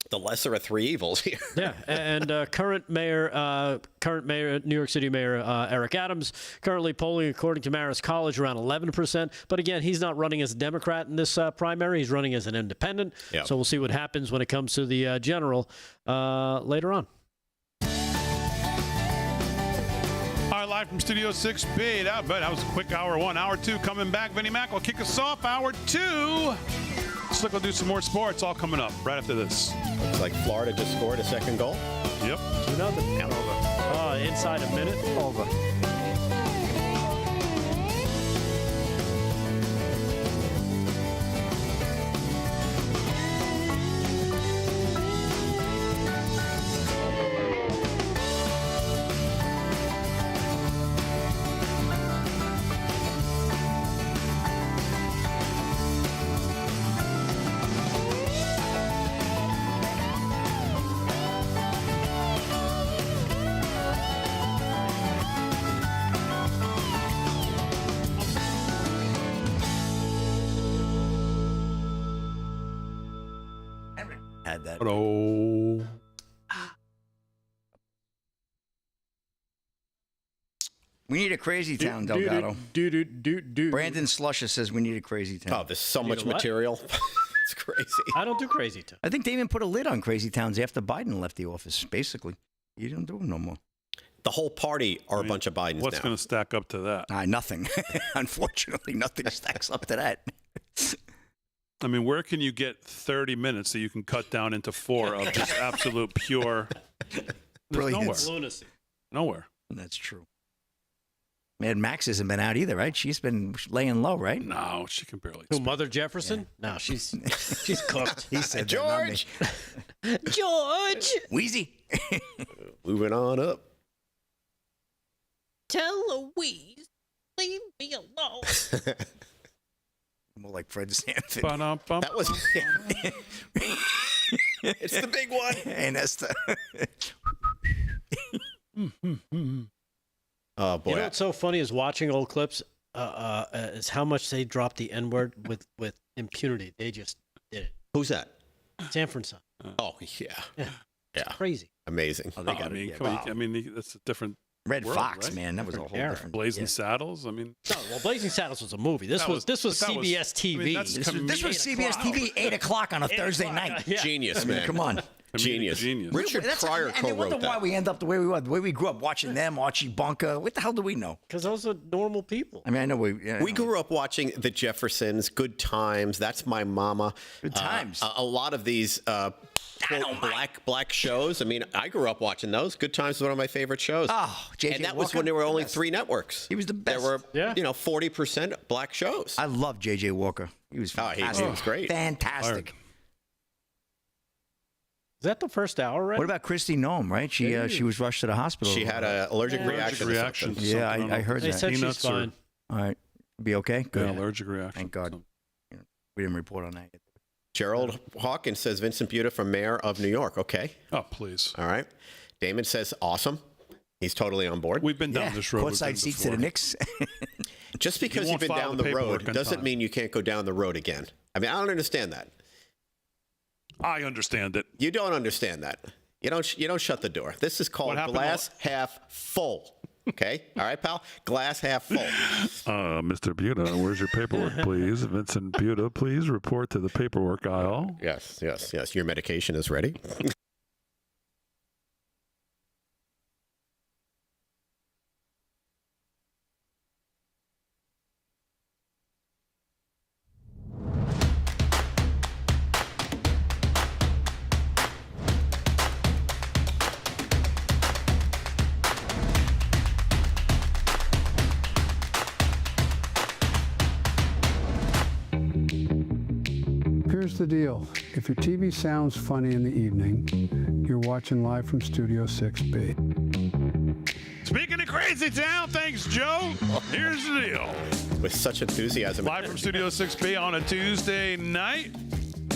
the lesser of three evils here. Yeah, and current mayor, New York City Mayor Eric Adams, currently polling according to Marist College around 11%. But again, he's not running as a Democrat in this primary; he's running as an independent. Yep. So we'll see what happens when it comes to the general later on. All right, live from Studio 6B. That was a quick hour one. Hour two coming back. Vinnie Mac will kick us off. Hour two. Slick will do some more sports, all coming up right after this. Looks like Florida just scored a second goal. Yep. 2-0. Inside a minute. Over. Had that. Oh. We need a crazy town, Delgato. Brandon Slusher says we need a crazy town. Oh, there's so much material. It's crazy. I don't do crazy town. I think they even put a lid on crazy towns after Biden left the office, basically. You don't do them no more. The whole party are a bunch of Bidens What's now. going to stack up to that? Nothing. Unfortunately, nothing stacks up to that. I mean, where can you get 30 minutes that you can cut down into 4 of just absolute pure Brilliance. Lunacy. Nowhere. That's true. Mad Max hasn't been out either, right? She's been laying low, right? No, she can barely. Who, Mother Jefferson? No, she's cooked. He said George. George. Wheezy. Moving on up. Tell Louise, leave me alone. More like Fred Sanford. That was. It's the big one. And that's the. Oh boy! You know what's so funny is watching old clips. Is how much they dropped the N word with impunity. They just did it. Who's that? Sanford son. Oh yeah. Crazy. Amazing. Oh, they got I mean, it. come on, I mean, that's a different Red world, Fox, right? man, that was a whole different. Blazing Saddles. I mean, No, well, Blazing Saddles was a movie. This was CBS TV. I mean, that's This was CBS TV, 8 o'clock on a Thursday night. Yeah. Genius, man. Come on. Genius. Genius. Richard Pryor And they wonder co-wrote why that. we end up the way we were, the way we grew up watching them, Archie Bunker. What the hell do we know? Because those are normal people. I mean, I know we grew up watching The Jeffersons, Good Times, That's My Mama. Good Times. A lot of these quote, black shows. I mean, I grew up watching those. Good Times was one of my favorite shows. Oh, J.J. And that was Walker, when there were only best. 3 networks. He was the best. There were, Yeah. 40% black shows. I love J.J. Walker. He was fantastic. he was great. Fantastic. Is that the first hour, right? What about Christy Nome, right? She was rushed to the hospital. She had an allergic reaction. to reaction. something. Yeah, I heard They that. said she's Peanuts or- fine. All right. Be okay? Good. Yeah, allergic reaction. Thank God. We didn't report on that yet. Gerald Hawkins says Vincent Buda from Mayor of New York. Okay. Oh, please. All right. Damon says awesome. He's totally on board. We've been down this road. We've been Courtside seats to the before. Knicks. Just because you've won't been file down the the paperwork road on doesn't time. mean you can't go down the road again. I mean, I don't understand that. I understand it. You don't understand that. You don't shut the door. This is called happened glass half full. Okay? All right, pal? Glass half full. Mr. Buda, where's your paperwork, please? Vincent Buda, please report to the paperwork aisle. Yes. Your medication is ready. Here's the deal. If your TV sounds funny in the evening, you're watching live from Studio 6B. Speaking of Crazy Town, thanks, Joe. Here's the deal. With such enthusiasm. Live from Studio 6B on a Tuesday night,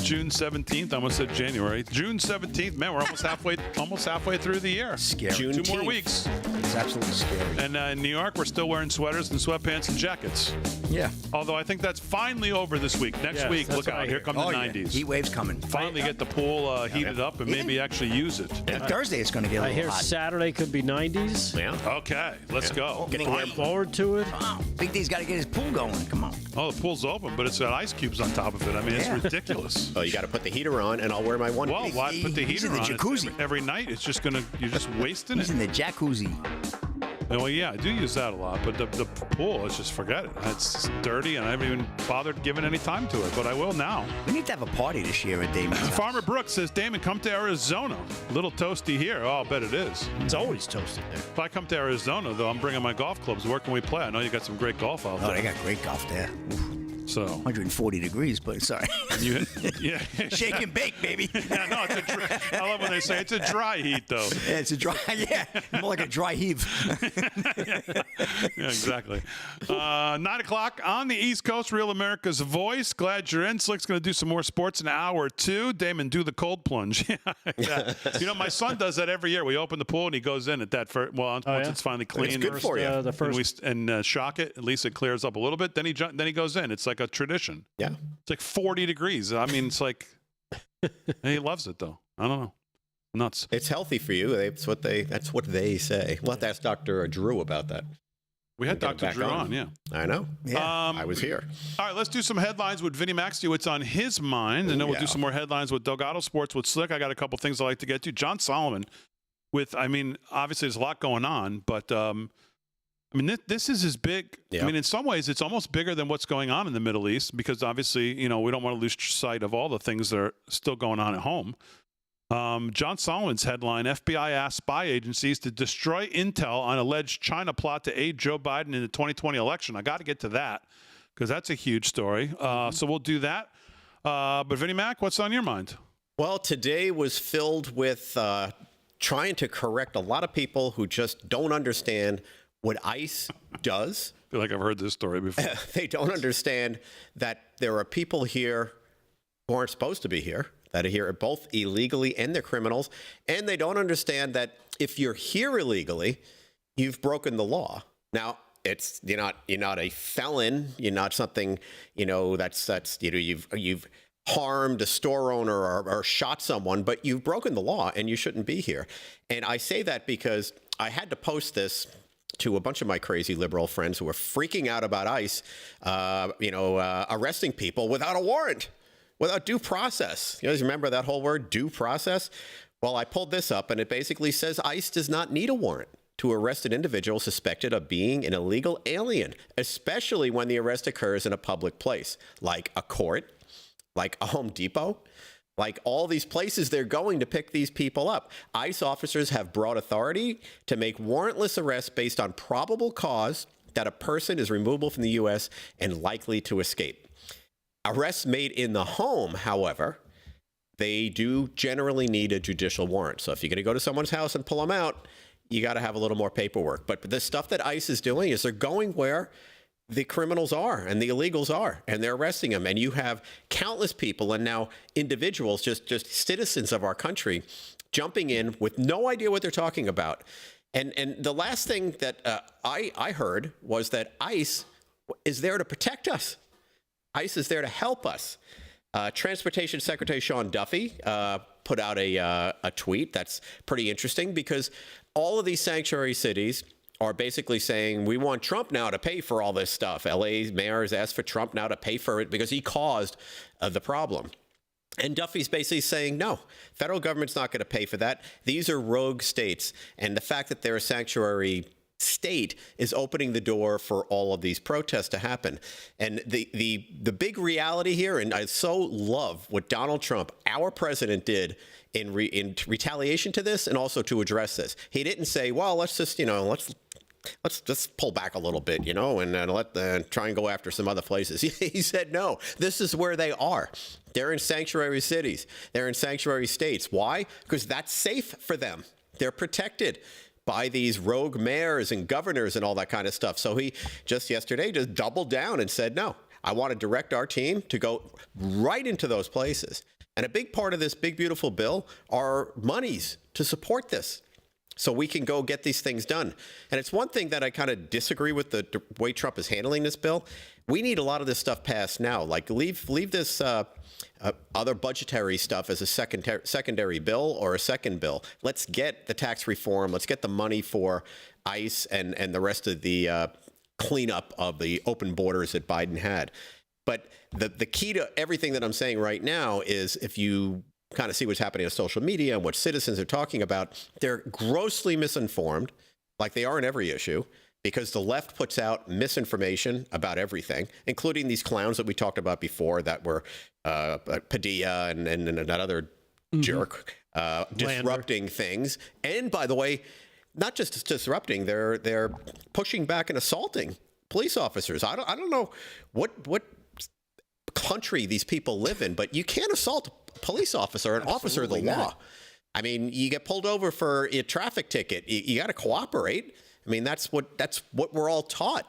June 17th. I almost said January. June 17th. Man, we're almost halfway through the year. Scary. June 2 more weeks. It's absolutely scary. And in New York, we're still wearing sweaters and sweatpants and jackets. Yeah. Although I think that's finally over this week. Next Yes, week, that's look what out. I Here hear. come the Oh, yeah. 90s. Heat wave's coming. Finally get the pool heated up and maybe actually use it. Thursday it's going to get a I little hear hot. Saturday could be 90s. Yeah. Okay, let's go. Looking forward to it. Wow. Big D's got to get his pool going. Come on. Oh, the pool's open, but it's got ice cubes on top of it. I mean, it's Yeah. ridiculous. Oh, you got to put the heater on, and I'll wear my one. Well, piece. why put the He's heater in the on? It's jacuzzi. every night. It's just you're just wasting He's it. in the jacuzzi. Well, yeah, I do use that a lot, but the pool is just forget it. It's dirty, and I haven't even bothered giving any time to it, but I will now. We need to have a party this year at Damon's house. Farmer Brooks says, Damon, come to Arizona. A little toasty here. Oh, I'll bet it is. It's always toasted there. If I come to Arizona, though, I'm bringing my golf clubs. Where can we play? I know you got some great golf out Oh, there. they got great golf there. So 140 degrees, but sorry. yeah. Shake and bake, baby. Yeah, no, I love when they say it's a dry heat, though. Yeah, it's a dry, more like a dry heave. Yeah, exactly. 9 o'clock on the East Coast, Real America's Voice. Glad you're in. Slick's going to do some more sports in hour 2. Damon, do the cold plunge. Yeah. You know, my son does that every year. We open the pool and he goes in at that first. Well, once it's finally clean, It's good for you. The first. And shock it. At least it clears up a little bit. Then he goes in. It's like a tradition. Yeah. It's like 40 degrees. I mean, it's like he loves it though. I don't know. Nuts. It's healthy for you. That's what they say. We'll have to ask Dr. Drew about that. We had We'll get Dr. back Drew on. on, yeah. I know. Yeah. I was here. All right, let's do some headlines with Vinny Max. See what's on his mind. And then we'll do some more headlines with Delgato Sports with Slick. I got a couple things I'd like to get to. John Solomon obviously there's a lot going on, but this is as big. Yeah. I mean, in some ways, it's almost bigger than what's going on in the Middle East because obviously, we don't want to lose sight of all the things that are still going on at home. John Solomon's headline, FBI asks spy agencies to destroy intel on alleged China plot to aid Joe Biden in the 2020 election. I got to get to that because that's a huge story. So we'll do that. But Vinny Mac, what's on your mind? Well, today was filled with trying to correct a lot of people who just don't understand what ICE does. I feel like I've heard this story before. They don't understand that there are people here who aren't supposed to be here, that are here both illegally and they're criminals. And they don't understand that if you're here illegally, you've broken the law. Now, you're not a felon. You're not something, you've harmed a store owner or shot someone, but you've broken the law and you shouldn't be here. And I say that because I had to post this to a bunch of my crazy liberal friends who were freaking out about ICE, arresting people without a warrant, without due process. You guys remember that whole word, due process? Well, I pulled this up, and it basically says ICE does not need a warrant to arrest an individual suspected of being an illegal alien, especially when the arrest occurs in a public place, like a court, like a Home Depot, like all these places they're going to pick these people up. ICE officers have broad authority to make warrantless arrests based on probable cause that a person is removable from the U.S. and likely to escape. Arrests made in the home, however, they do generally need a judicial warrant. So if you're going to go to someone's house and pull them out, you got to have a little more paperwork. But the stuff that ICE is doing is they're going where the criminals are and the illegals are, and they're arresting them. And you have countless people and now individuals, just citizens of our country, jumping in with no idea what they're talking about. And the last thing that I heard was that ICE is there to protect us. ICE is there to help us. Transportation Secretary Sean Duffy put out a tweet that's pretty interesting, because all of these sanctuary cities are basically saying, we want Trump now to pay for all this stuff. LA's mayor has asked for Trump now to pay for it because he caused the problem. And Duffy's basically saying, no, federal government's not going to pay for that. These are rogue states. And the fact that they're a sanctuary state is opening the door for all of these protests to happen. And the big reality here, and I so love what Donald Trump, our president, did in retaliation to this and also to address this. He didn't say, well, let's just, let's just pull back a little bit, and try and go after some other places. He said, no, this is where they are. They're in sanctuary cities. They're in sanctuary states. Why? Because that's safe for them. They're protected by these rogue mayors and governors and all that kind of stuff. So he just yesterday just doubled down and said, no, I want to direct our team to go right into those places. And a big part of this big, beautiful bill are monies to support this, so we can go get these things done. And it's one thing that I kind of disagree with the way Trump is handling this bill. We need a lot of this stuff passed now. Like leave this other budgetary stuff as a secondary bill or a second bill. Let's get the tax reform. Let's get the money for ICE and the rest of the cleanup of the open borders that Biden had. But the key to everything that I'm saying right now is, if you kind of see what's happening on social media and what citizens are talking about, they're grossly misinformed, like they are in every issue, because the left puts out misinformation about everything, including these clowns that we talked about before that were Padilla and that other jerk disrupting things. And by the way, not just disrupting, they're pushing back and assaulting police officers. I don't know what country these people live in, but you can't assault a police officer, an officer of the law. I mean, you get pulled over for a traffic ticket. You got to cooperate. I mean, that's what we're all taught.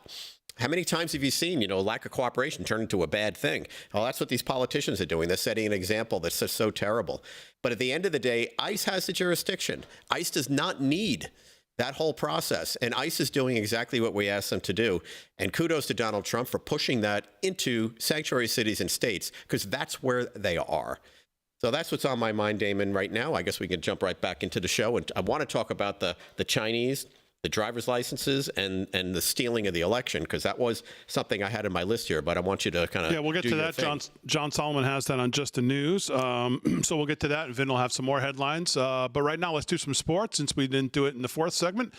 How many times have you seen, lack of cooperation turn into a bad thing? Well, that's what these politicians are doing. They're setting an example that's just so terrible. But at the end of the day, ICE has the jurisdiction. ICE does not need that whole process. And ICE is doing exactly what we asked them to do. And kudos to Donald Trump for pushing that into sanctuary cities and states, because that's where they are. So that's what's on my mind, Damon, right now. I guess we can jump right back into the show. And I want to talk about the Chinese, the driver's licenses, and the stealing of the election, because that was something I had in my list here. But I want you to kind of we'll get to that. John Solomon has that on Just the News. So we'll get to that, and Vin will have some more headlines. But right now, let's do some sports, since we didn't do it in the fourth segment.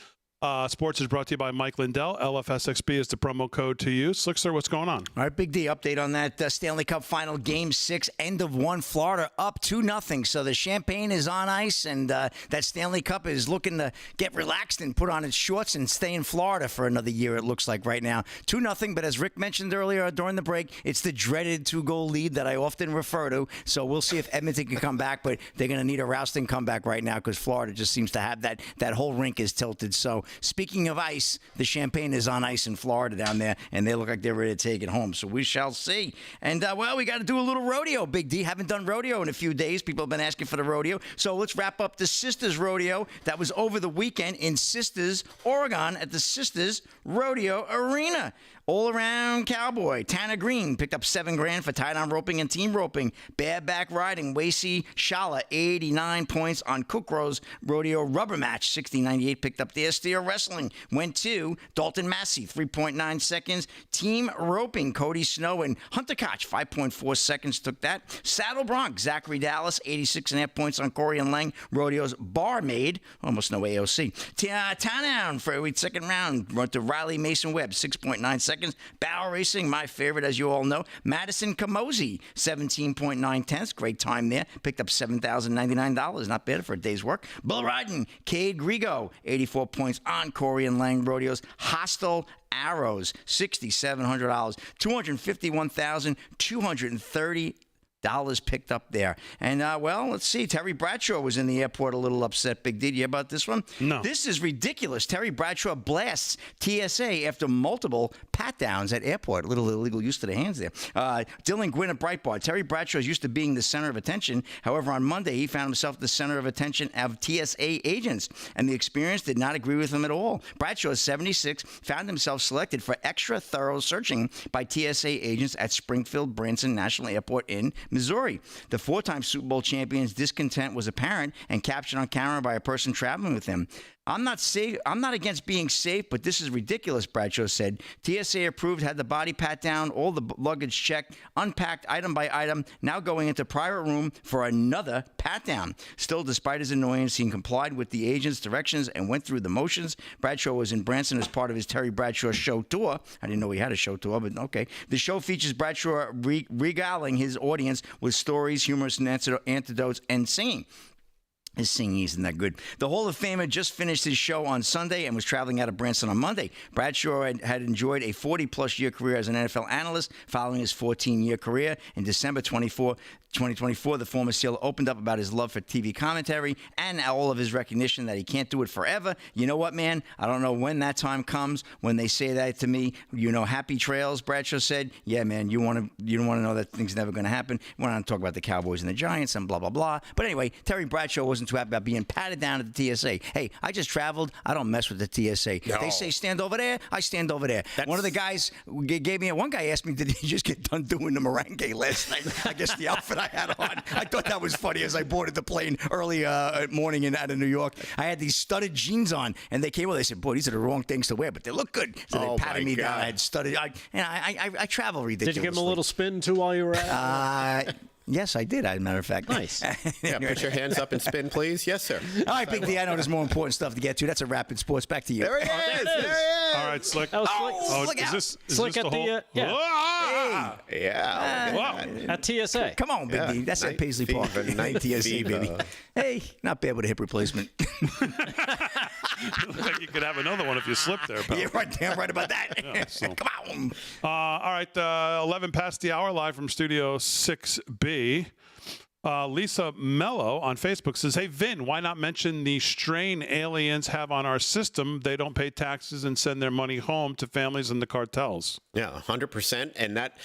Sports is brought to you by Mike Lindell. LFSXB is the promo code to use. Slickster, what's going on? All right, Big D, update on that Stanley Cup final, Game 6, end of one. Florida up 2-0. So the champagne is on ice, and that Stanley Cup is looking to get relaxed and put on its shorts and stay in Florida for another year, it looks like right now. 2-0, but as Rick mentioned earlier during the break, it's the dreaded 2-goal lead that I often refer to. So we'll see if Edmonton can come back, but they're going to need a rousting comeback right now, because Florida just seems to have that whole rink is tilted. So speaking of ice, the champagne is on ice in Florida down there, and they look like they're ready to take it home. So we shall see. And, we got to do a little rodeo, Big D. Haven't done rodeo in a few days. People have been asking for the rodeo. So let's wrap up the Sisters Rodeo that was over the weekend in Sisters, Oregon, at the Sisters Rodeo Arena. All-around cowboy Tanner Green picked up $7,000 for tie-down roping and team roping. Bareback riding Wacy Shala 89 points on Cookro's rodeo rubber match. 60-98 picked up there. Steer wrestling went to Dalton Massey 3.9 seconds. Team roping Cody Snow and Hunter Koch 5.4 seconds took that. Saddle Bronc Zachary Dallas 86.5 points on Corey and Lang rodeo's barmaid. Almost no AOC. Town for a second round went to Riley Mason Webb 6.9 seconds. Barrel racing, my favorite, as you all know. Madison Kamosi, 17.9 tenths. Great time there. Picked up $7,099. Not bad for a day's work. Bull riding, Cade Grigo, 84 points on Corey and Lang Rodeos. Hostile Arrows, $6,700. $251,230 picked up there. And, well, let's see. Terry Bradshaw was in the airport a little upset. Big D, you hear about this one? No. This is ridiculous. Terry Bradshaw blasts TSA after multiple pat-downs at airport. A little illegal use to the hands there. Dylan Gwynn at Breitbart. Terry Bradshaw is used to being the center of attention. However, on Monday, he found himself the center of attention of TSA agents, and the experience did not agree with him at all. Bradshaw, 76, found himself selected for extra thorough searching by TSA agents at Springfield Branson National Airport in Missouri. The four-time Super Bowl champion's discontent was apparent and captured on camera by a person traveling with him. I'm not against being safe, but this is ridiculous, Bradshaw said. TSA approved, had the body pat down, all the luggage checked, unpacked item by item, now going into private room for another pat down. Still, despite his annoyance, he complied with the agent's directions and went through the motions. Bradshaw was in Branson as part of his Terry Bradshaw show tour. I didn't know he had a show tour, but okay. The show features Bradshaw regaling his audience with stories, humorous anecdotes, and singing. His singing isn't that good. The Hall of Famer just finished his show on Sunday and was traveling out of Branson on Monday. Bradshaw had enjoyed a 40-plus year career as an NFL analyst following his 14-year career. In December 2024, the former SEAL opened up about his love for TV commentary and all of his recognition that he can't do it forever. You know what, man? I don't know when that time comes when they say that to me. You know, happy trails, Bradshaw said. Yeah, man, you don't want to know that thing's never going to happen. We want to talk about the Cowboys and the Giants and blah, blah, blah. But anyway, Terry Bradshaw wasn't too happy about being patted down at the TSA. Hey, I just traveled. I don't mess with the TSA. No. They say stand over there. I stand over there. One of the guys gave me, one guy asked me, did he just get done doing the merengue last night? I guess the outfit I had on. I thought that was funny as I boarded the plane early morning out of New York. I had these studded jeans on, and they came over. They said, boy, these are the wrong things to wear, but they look good. So they patted me down. I had studded. I travel ridiculously. Did you give him a little spin, too, while you were at it? Yes, I did, as a matter of fact. Nice. Yeah, put your hands up and spin, please. Yes, sir. All right, Big D, I know there's more important stuff to get to. That's a Rapid Sports. Back to you. There he is. There he is. All right, Slick. That was Slick. Look out. Is Slick this at the whole? yeah. Hey. Yeah. Wow. At TSA. Come on, Big D. That's at Paisley Park. TSA, baby. Hey, not bad with a hip replacement. Looks like you could have another one if you slip there, pal. Yeah, right. Damn right about that. Yeah, so. Come on. All right, 11 past the hour, live from Studio 6B. Lisa Mello on Facebook says, hey, Vin, why not mention the strain aliens have on our system? They don't pay taxes and send their money home to families and the cartels. Yeah, 100%. And that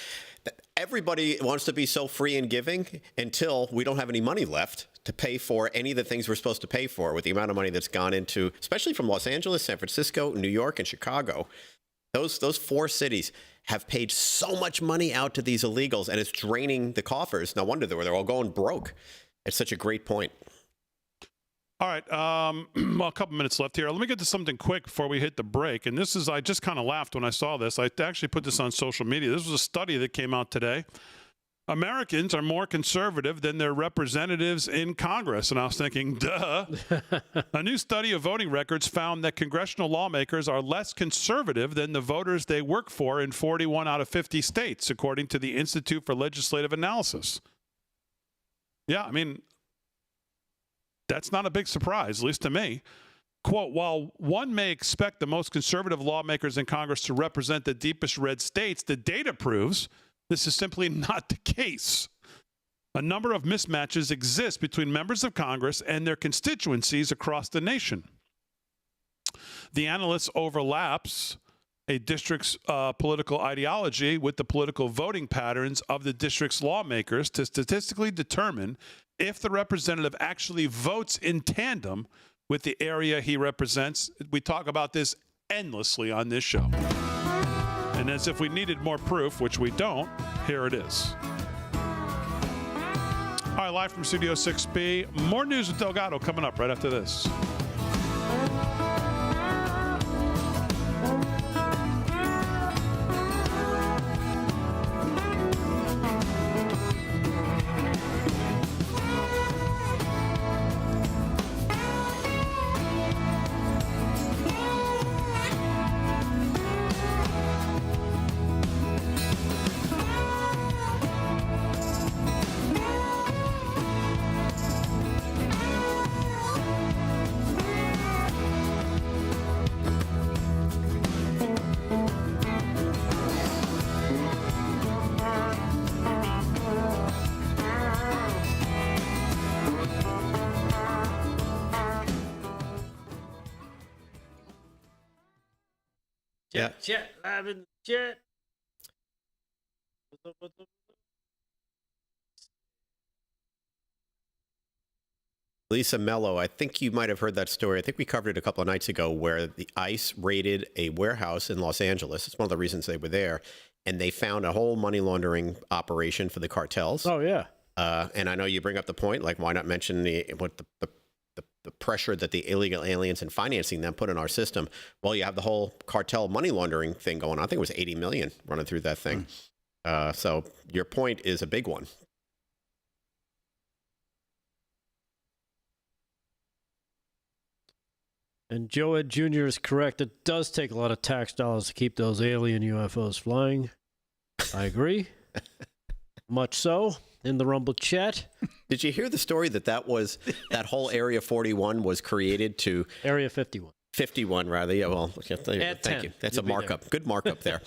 everybody wants to be so free and giving until we don't have any money left to pay for any of the things we're supposed to pay for with the amount of money that's gone into, especially from Los Angeles, San Francisco, New York, and Chicago. Those four cities have paid so much money out to these illegals, and it's draining the coffers. No wonder they're all going broke. It's such a great point. All right, well, a couple minutes left here. Let me get to something quick before we hit the break. And this is, I just kind of laughed when I saw this. I actually put this on social media. This was a study that came out today. Americans are more conservative than their representatives in Congress. And I was thinking, duh. A new study of voting records found that congressional lawmakers are less conservative than the voters they work for in 41 out of 50 states, according to the Institute for Legislative Analysis. Yeah, I mean, that's not a big surprise, at least to me. Quote, while one may expect the most conservative lawmakers in Congress to represent the deepest red states, the data proves this is simply not the case. A number of mismatches exist between members of Congress and their constituencies across the nation. The analysis overlaps a district's political ideology with the political voting patterns of the district's lawmakers to statistically determine if the representative actually votes in tandem with the area he represents. We talk about this endlessly on this show. And as if we needed more proof, which we don't, here it is. All right, live from Studio 6B. More news with Delgato coming up right after this. Chat, live in the chat. What's up? Lisa Mello, I think you might have heard that story. I think we covered it a couple of nights ago where the ICE raided a warehouse in Los Angeles. It's one of the reasons they were there. And they found a whole money laundering operation for the cartels. Oh, yeah. And I know you bring up the point, like, why not mention the pressure that the illegal aliens and financing them put in our system? Well, you have the whole cartel money laundering thing going on. I think it was 80 million running through that thing. So your point is a big one. And Joe Ed Jr. is correct. It does take a lot of tax dollars to keep those alien UFOs flying. I agree. Much so. In the Rumble chat. Did you hear the story that whole Area 41 was created to... Area 51. 51, rather. Yeah, well, thank you. That's a markup. Good markup there.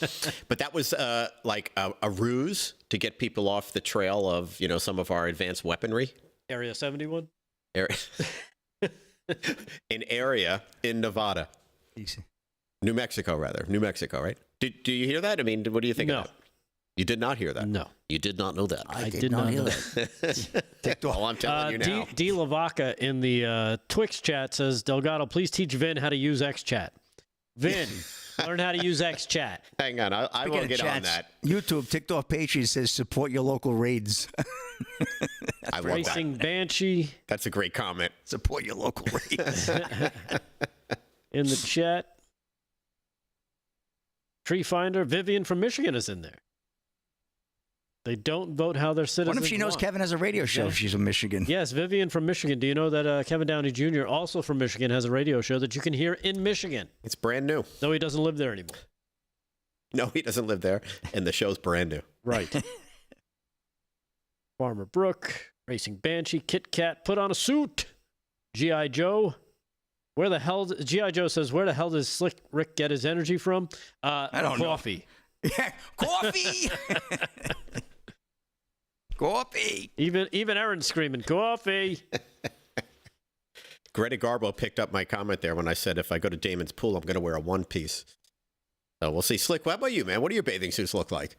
But that was like a ruse to get people off the trail of, some of our advanced weaponry. Area 71? An area in Nevada. Easy. New Mexico, right? Do you hear that? I mean, what do you think of that? You did not hear that? No. You did not know that? I did not hear that. Well, I'm telling you now. D Lavaca in the Twix chat says, Delgato, please teach Vin how to use XChat. Vin, learn how to use XChat. Hang on. I will get on that. YouTube, TikTok Patriot says, support your local raids. I love Racing that. Banshee. That's a great comment. Support your local raids. In the chat. Tree Finder, Vivian from Michigan is in there. They don't vote how their citizens What if she knows want. Kevin has a radio show if she's from Michigan? Yes, Vivian from Michigan. Do you know that Kevin Downey Jr., also from Michigan, has a radio show that you can hear in Michigan? It's brand new. No, he doesn't live there anymore. No, he doesn't live there, and the show's brand new. Right. Farmer Brook, Racing Banshee, Kit Kat, put on a suit. G.I. Joe. G.I. Joe says, where the hell does Slick Rick get his energy from? I don't know. Coffee. Yeah, coffee! Coffee! Even Aaron's screaming, coffee! Greta Garbo picked up my comment there when I said if I go to Damon's pool, I'm going to wear a one-piece. So we'll see. Slick, what about you, man? What do your bathing suits look like?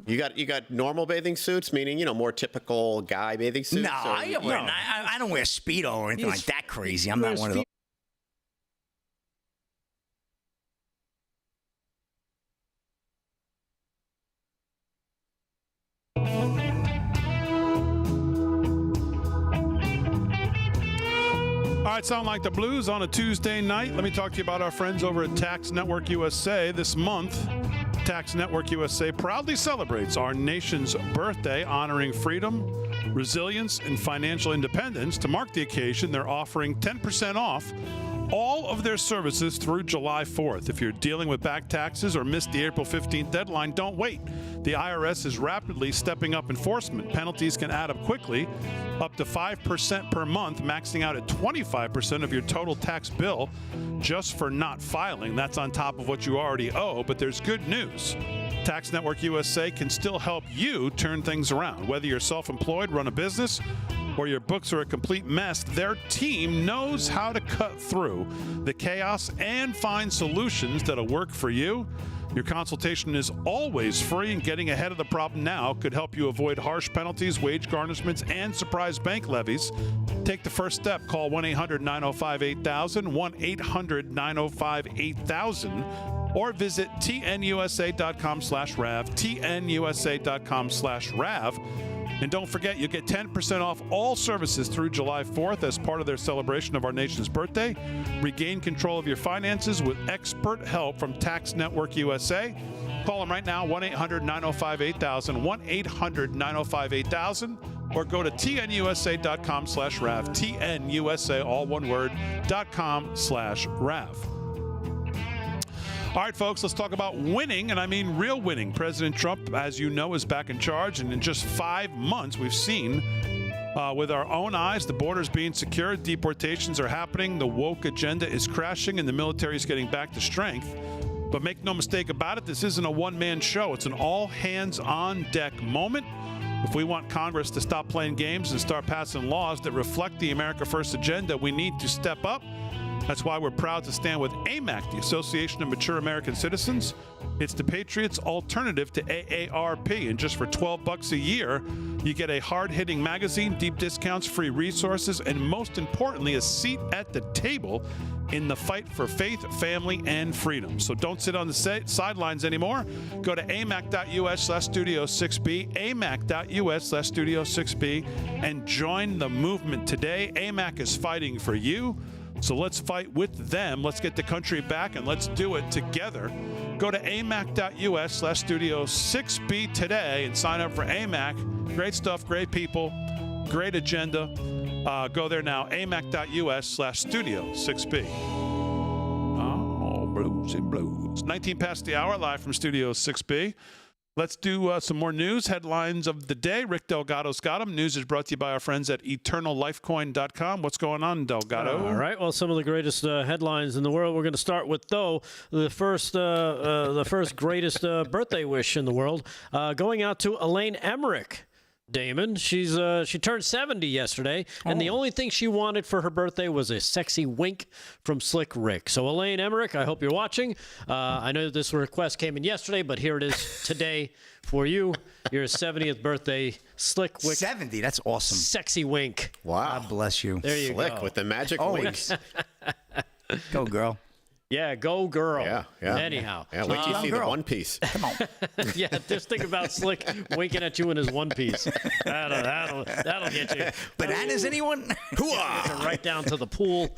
You got normal bathing suits, meaning, more typical guy bathing suits? No, I don't wear Speedo or anything like that crazy. I'm not one of those. All right, sound like the blues on a Tuesday night. Let me talk to you about our friends over at Tax Network USA. This month, Tax Network USA proudly celebrates our nation's birthday, honoring freedom, resilience, and financial independence. To mark the occasion, they're offering 10% off all of their services through July 4th. If you're dealing with back taxes or missed the April 15th deadline, don't wait. The IRS is rapidly stepping up enforcement. Penalties can add up quickly, up to 5% per month, maxing out at 25% of your total tax bill just for not filing. That's on top of what you already owe, but there's good news. Tax Network USA can still help you turn things around. Whether you're self-employed, run a business, or your books are a complete mess, their team knows how to cut through the chaos and find solutions that'll work for you. Your consultation is always free, and getting ahead of the problem now could help you avoid harsh penalties, wage garnishments, and surprise bank levies. Take the first step. Call 1-800-905-8000, 1-800-905-8000. or visit tnusa.com/RAV, tnusa.com/RAV. And don't forget, you'll get 10% off all services through July 4th as part of their celebration of our nation's birthday. Regain control of your finances with expert help from Tax Network USA. Call them right now, 1-800-905-8000, 1-800-905-8000, or go to tnusa.com/RAV, tnusa, all one word, .com/RAV. All right, folks, let's talk about winning, and I mean real winning. President Trump, as you know, is back in charge, and in just 5 months, we've seen with our own eyes the borders being secured, deportations are happening, the woke agenda is crashing, and the military is getting back to strength. But make no mistake about it, this isn't a one-man show. It's an all-hands-on-deck moment. If we want Congress to stop playing games and start passing laws that reflect the America First agenda, we need to step up. That's why we're proud to stand with AMAC, the Association of Mature American Citizens. It's the Patriots' alternative to AARP. And just for $12 a year, you get a hard-hitting magazine, deep discounts, free resources, and most importantly, a seat at the table in the fight for faith, family, and freedom. So don't sit on the sidelines anymore. Go to amac.us/studio6B, amac.us/studio6B, and join the movement today. AMAC is fighting for you. So let's fight with them. Let's get the country back, and let's do it together. Go to amac.us/studio6B today and sign up for AMAC. Great stuff, great people, great agenda. Go there now, amac.us/studio6B. Oh, blues and blues. 19 past the hour, live from Studio 6B. Let's do some more news. Headlines of the day. Rick Delgato's got them. News is brought to you by our friends at EternalLifeCoin.com. What's going on, Delgato? All right. Well, some of the greatest headlines in the world. We're going to start with, though, the first greatest birthday wish in the world, going out to Elaine Emmerich. Damon, she turned 70 yesterday, and the only thing she wanted for her birthday was a sexy wink from Slick Rick. So, Elaine Emmerich, I hope you're watching. I know this request came in yesterday, but here it is today for you. Your 70th birthday, Slick Rick. 70, that's awesome. Sexy wink. Wow. God bless you. There you Slick go. with the magic winks. Go, girl. Yeah, go girl. Yeah. Anyhow. Yeah, wait till you see girl. the One Piece. Come on. Yeah, just think about Slick winking at you in his one piece. That'll get you. Bananas, anyone? Right down to the pool.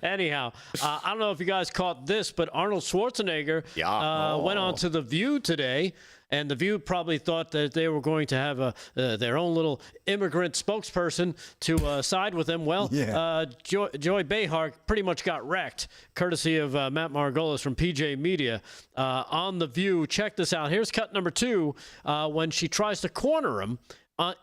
Anyhow, I don't know if you guys caught this, but Arnold Schwarzenegger went on to The View today. And The View probably thought that they were going to have their own little immigrant spokesperson to side with them. Well, Joy Behar pretty much got wrecked, courtesy of Matt Margolis from PJ Media on The View. Check this out. Here's cut number 2 when she tries to corner him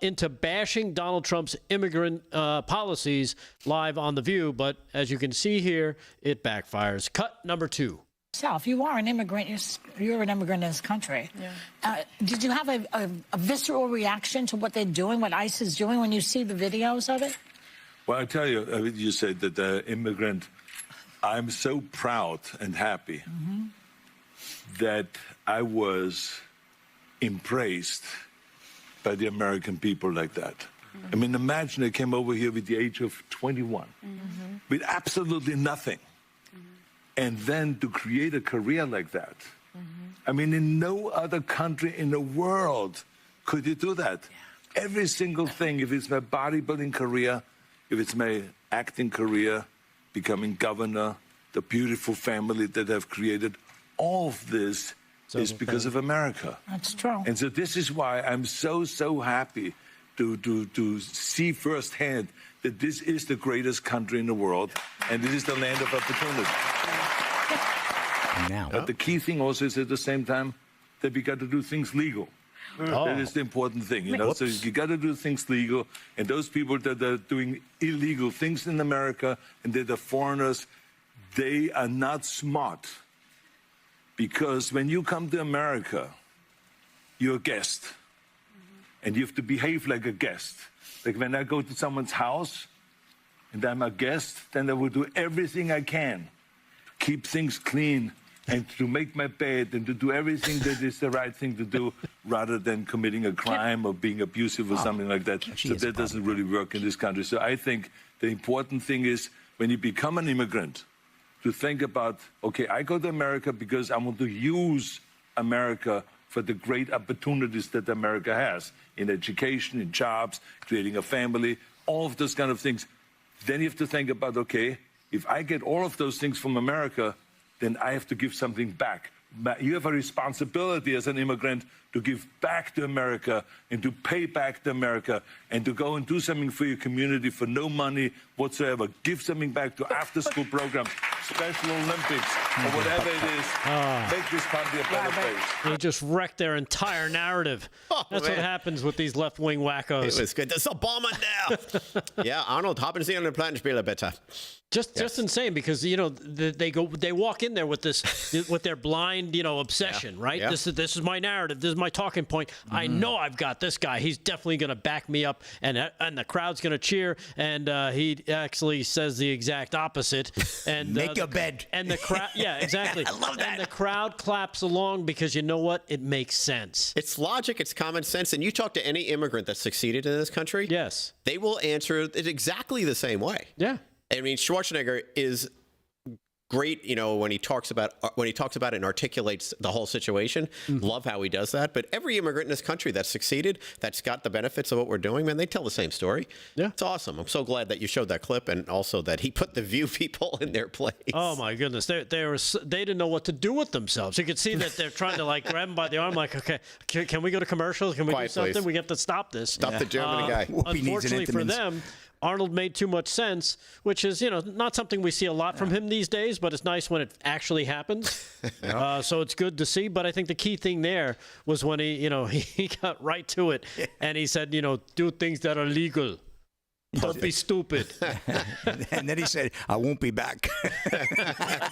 into bashing Donald Trump's immigrant policies live on The View. But as you can see here, it backfires. Cut number 2. You are an immigrant. You're an immigrant in this country. Yeah. Did you have a visceral reaction to what they're doing, what ICE is doing, when you see the videos of it? Well, I tell you, you said that the immigrant. I'm so proud and happy that I was impressed by the American people like that. I mean, imagine I came over here with the age of 21, with absolutely nothing. And then to create a career like that. I mean, in no other country in the world could you do that. Yeah. Every single thing, if it's my bodybuilding career, if it's my acting career, becoming governor, the beautiful family that I've created, all of this is because of America. That's true. And so this is why I'm so happy to see firsthand that this is the greatest country in the world, and this is the land of opportunity. Now. But the key thing also is at the same time that we got to do things legal. That is the important thing, you know. So you got to do things legal, and those people that are doing illegal things in America and that are foreigners, they are not smart. Because when you come to America, you're a guest, and you have to behave like a guest. Like when I go to someone's house and I'm a guest, then I will do everything I can to keep things clean and to make my bed and to do everything that is the right thing to do rather than committing a crime or being abusive or something like that. So that doesn't really work in this country. So I think the important thing is when you become an immigrant, to think about, okay, I go to America because I want to use America for the great opportunities that America has in education, in jobs, creating a family, all of those kind of things. Then you have to think about, okay, if I get all of those things from America, then I have to give something back. You have a responsibility as an immigrant to give back to America and to pay back to America and to go and do something for your community for no money whatsoever. Give something back to after-school programs, Special Olympics, or whatever it is. Make this country a better place. They just wrecked their entire narrative. That's what happens with these left-wing wackos. It was good. Das Obama now. Yeah, Arnold, haben Sie einen Planspieler bitte? Just insane because they walk in there with with their blind obsession, right? Yeah. This is my narrative. This is my talking point. I know I've got this guy. He's definitely going to back me up, and the crowd's going to cheer. And he actually says the exact opposite. And make your bed. And the crowd, yeah, exactly. I love that. And the crowd claps along because you know what? It makes sense. It's logic. It's common sense. And you talk to any immigrant that succeeded in this country. Yes, they will answer it exactly the same way. Yeah. I mean, Schwarzenegger is great, when he talks about it and articulates the whole situation. Love how he does that. But every immigrant in this country that's succeeded, that's got the benefits of what we're doing, man, they tell the same story. Yeah, it's awesome. I'm so glad that you showed that clip, and also that he put the View people in their place. Oh my goodness, they didn't know what to do with themselves. You could see that they're trying to grab him by the arm, like, okay, can we go to commercials? Can we do something? Please. We have to stop this. Stop the German guy. Unfortunately for them, Arnold made too much sense, which is, not something we see a lot from him these days, but it's nice when it actually happens. So it's good to see. But I think the key thing there was when he got right to it, and he said, do things that are legal. Don't be stupid. And then he said, I won't be back.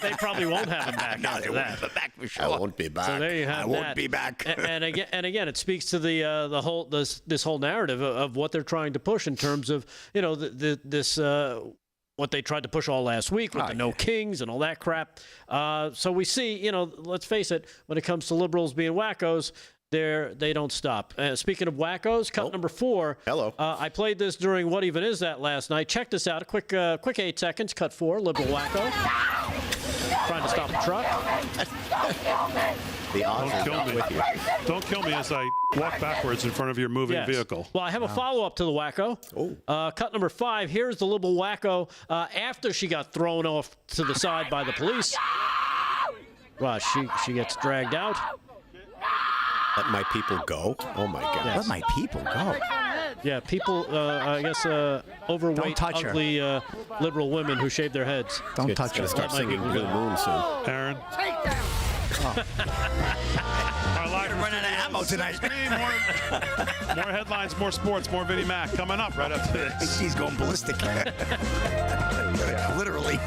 They probably won't have him back after that. Won't be back for sure. I won't be back. So there you have I won't be back. And again, it speaks to this whole narrative of what they're trying to push in terms of this what they tried to push all last week with the no kings and all that crap. So we see, let's face it, when it comes to liberals being wackos, they don't stop. Speaking of wackos, cut number 4. Hello. I played this during What Even Is That last night. Check this out. A quick 8 seconds. Cut 4. Liberal wacko. Trying to stop a truck. The odds are not with you. Don't kill me as I walk backwards in front of your moving vehicle. Well, I have a follow-up to the wacko. Cut number 5. Here's the liberal wacko after she got thrown off to the side by the police. Well, she gets dragged out. Let my people go? Oh, my God. Let my people go. Yeah, people, I guess, overweight, ugly liberal women who shave their heads. Don't touch her. Start singing Blue Moon soon. Aaron. We're running out of ammo tonight. More headlines, more sports, more Vinnie Mac coming up right after this. She's going ballistic. Literally.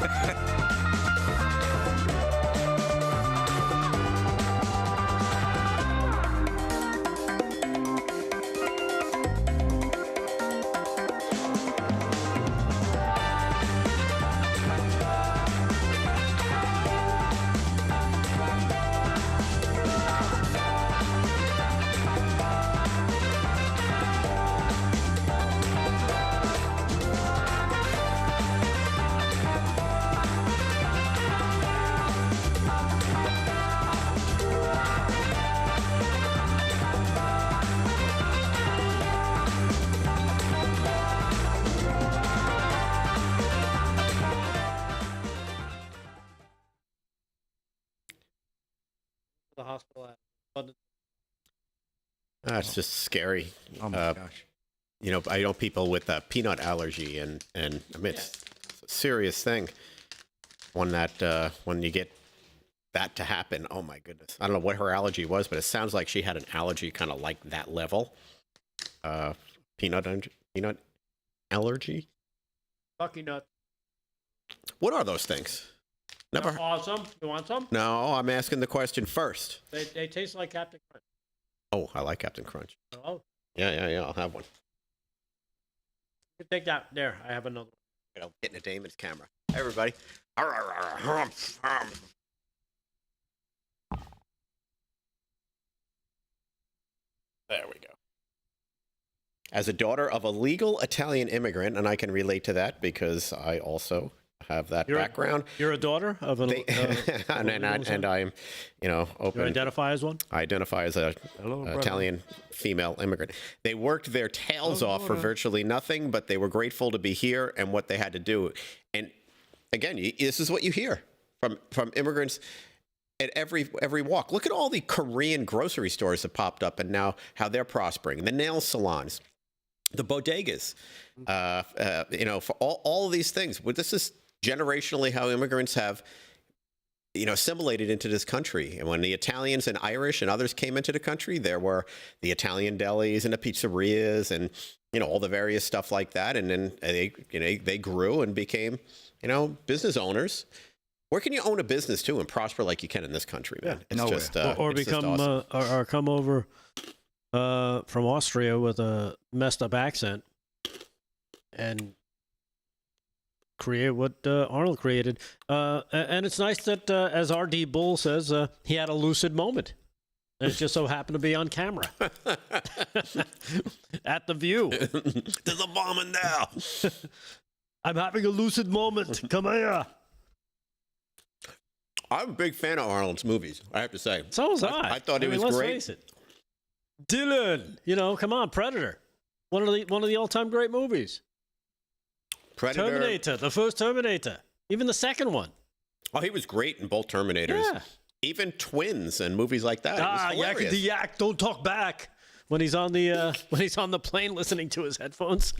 The hospital at London. It's just scary. Oh my gosh. I know people with a peanut allergy, and I mean, it's a serious thing. When you get that to happen, oh my goodness. I don't know what her allergy was, but it sounds like she had an allergy kind of like that level. Peanut allergy? Bucky nut. What are those things? Never. Awesome. You want some? No, I'm asking the question first. They taste like Captain Crunch. Oh, I like Captain Crunch. Oh. Yeah. I'll have one. You take that. There, I have another one. I'll get in a Damon's camera. Hey, everybody. There we go. As a daughter of a legal Italian immigrant, and I can relate to that because I also have that background. You're a daughter of an and I'm, open. You identify as one? I identify as a Italian female immigrant. They worked their tails off for virtually nothing, but they were grateful to be here and what they had to do. And again, this is what you hear from immigrants at every walk. Look at all the Korean grocery stores that popped up and now how they're prospering. The nail salons, the bodegas, for all of these things. Well, this is generationally how immigrants have, assimilated into this country. And when the Italians and Irish and others came into the country, there were the Italian delis and the pizzerias and, all the various stuff like that. And then they grew and became, business owners. Where can you own a business too and prosper like you can in this country, man? It's nowhere. just or it's become just awesome. or come over from Austria with a messed up accent and create what Arnold created. And it's nice that, as R.D. Bull says, he had a lucid moment. And it just so happened to be on camera at The View. There's a bomb in there. I'm having a lucid moment. Come here. I'm a big fan of Arnold's movies, I have to say. So was I. I thought he was let's great. Face it. Dylan, come on, Predator. One of the all-time great movies. Predator. Terminator, the first Terminator. Even the second one. Oh, he was great in both Terminators. Yeah. Even Twins and movies like that. Yakety yak, don't talk back. When he's on the plane listening to his headphones.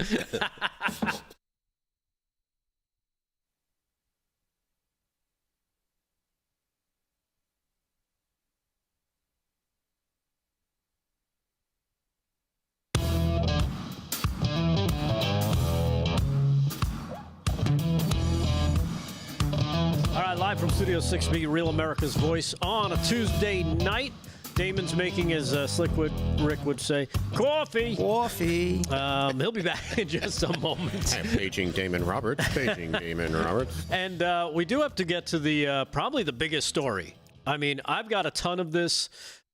Live from Studio 6B, Real America's Voice on a Tuesday night. Damon's making his Rick would say, coffee. Coffee. He'll be back in just a moment. I'm paging Damon Roberts. And we do have to get to the probably the biggest story. I mean, I've got a ton of this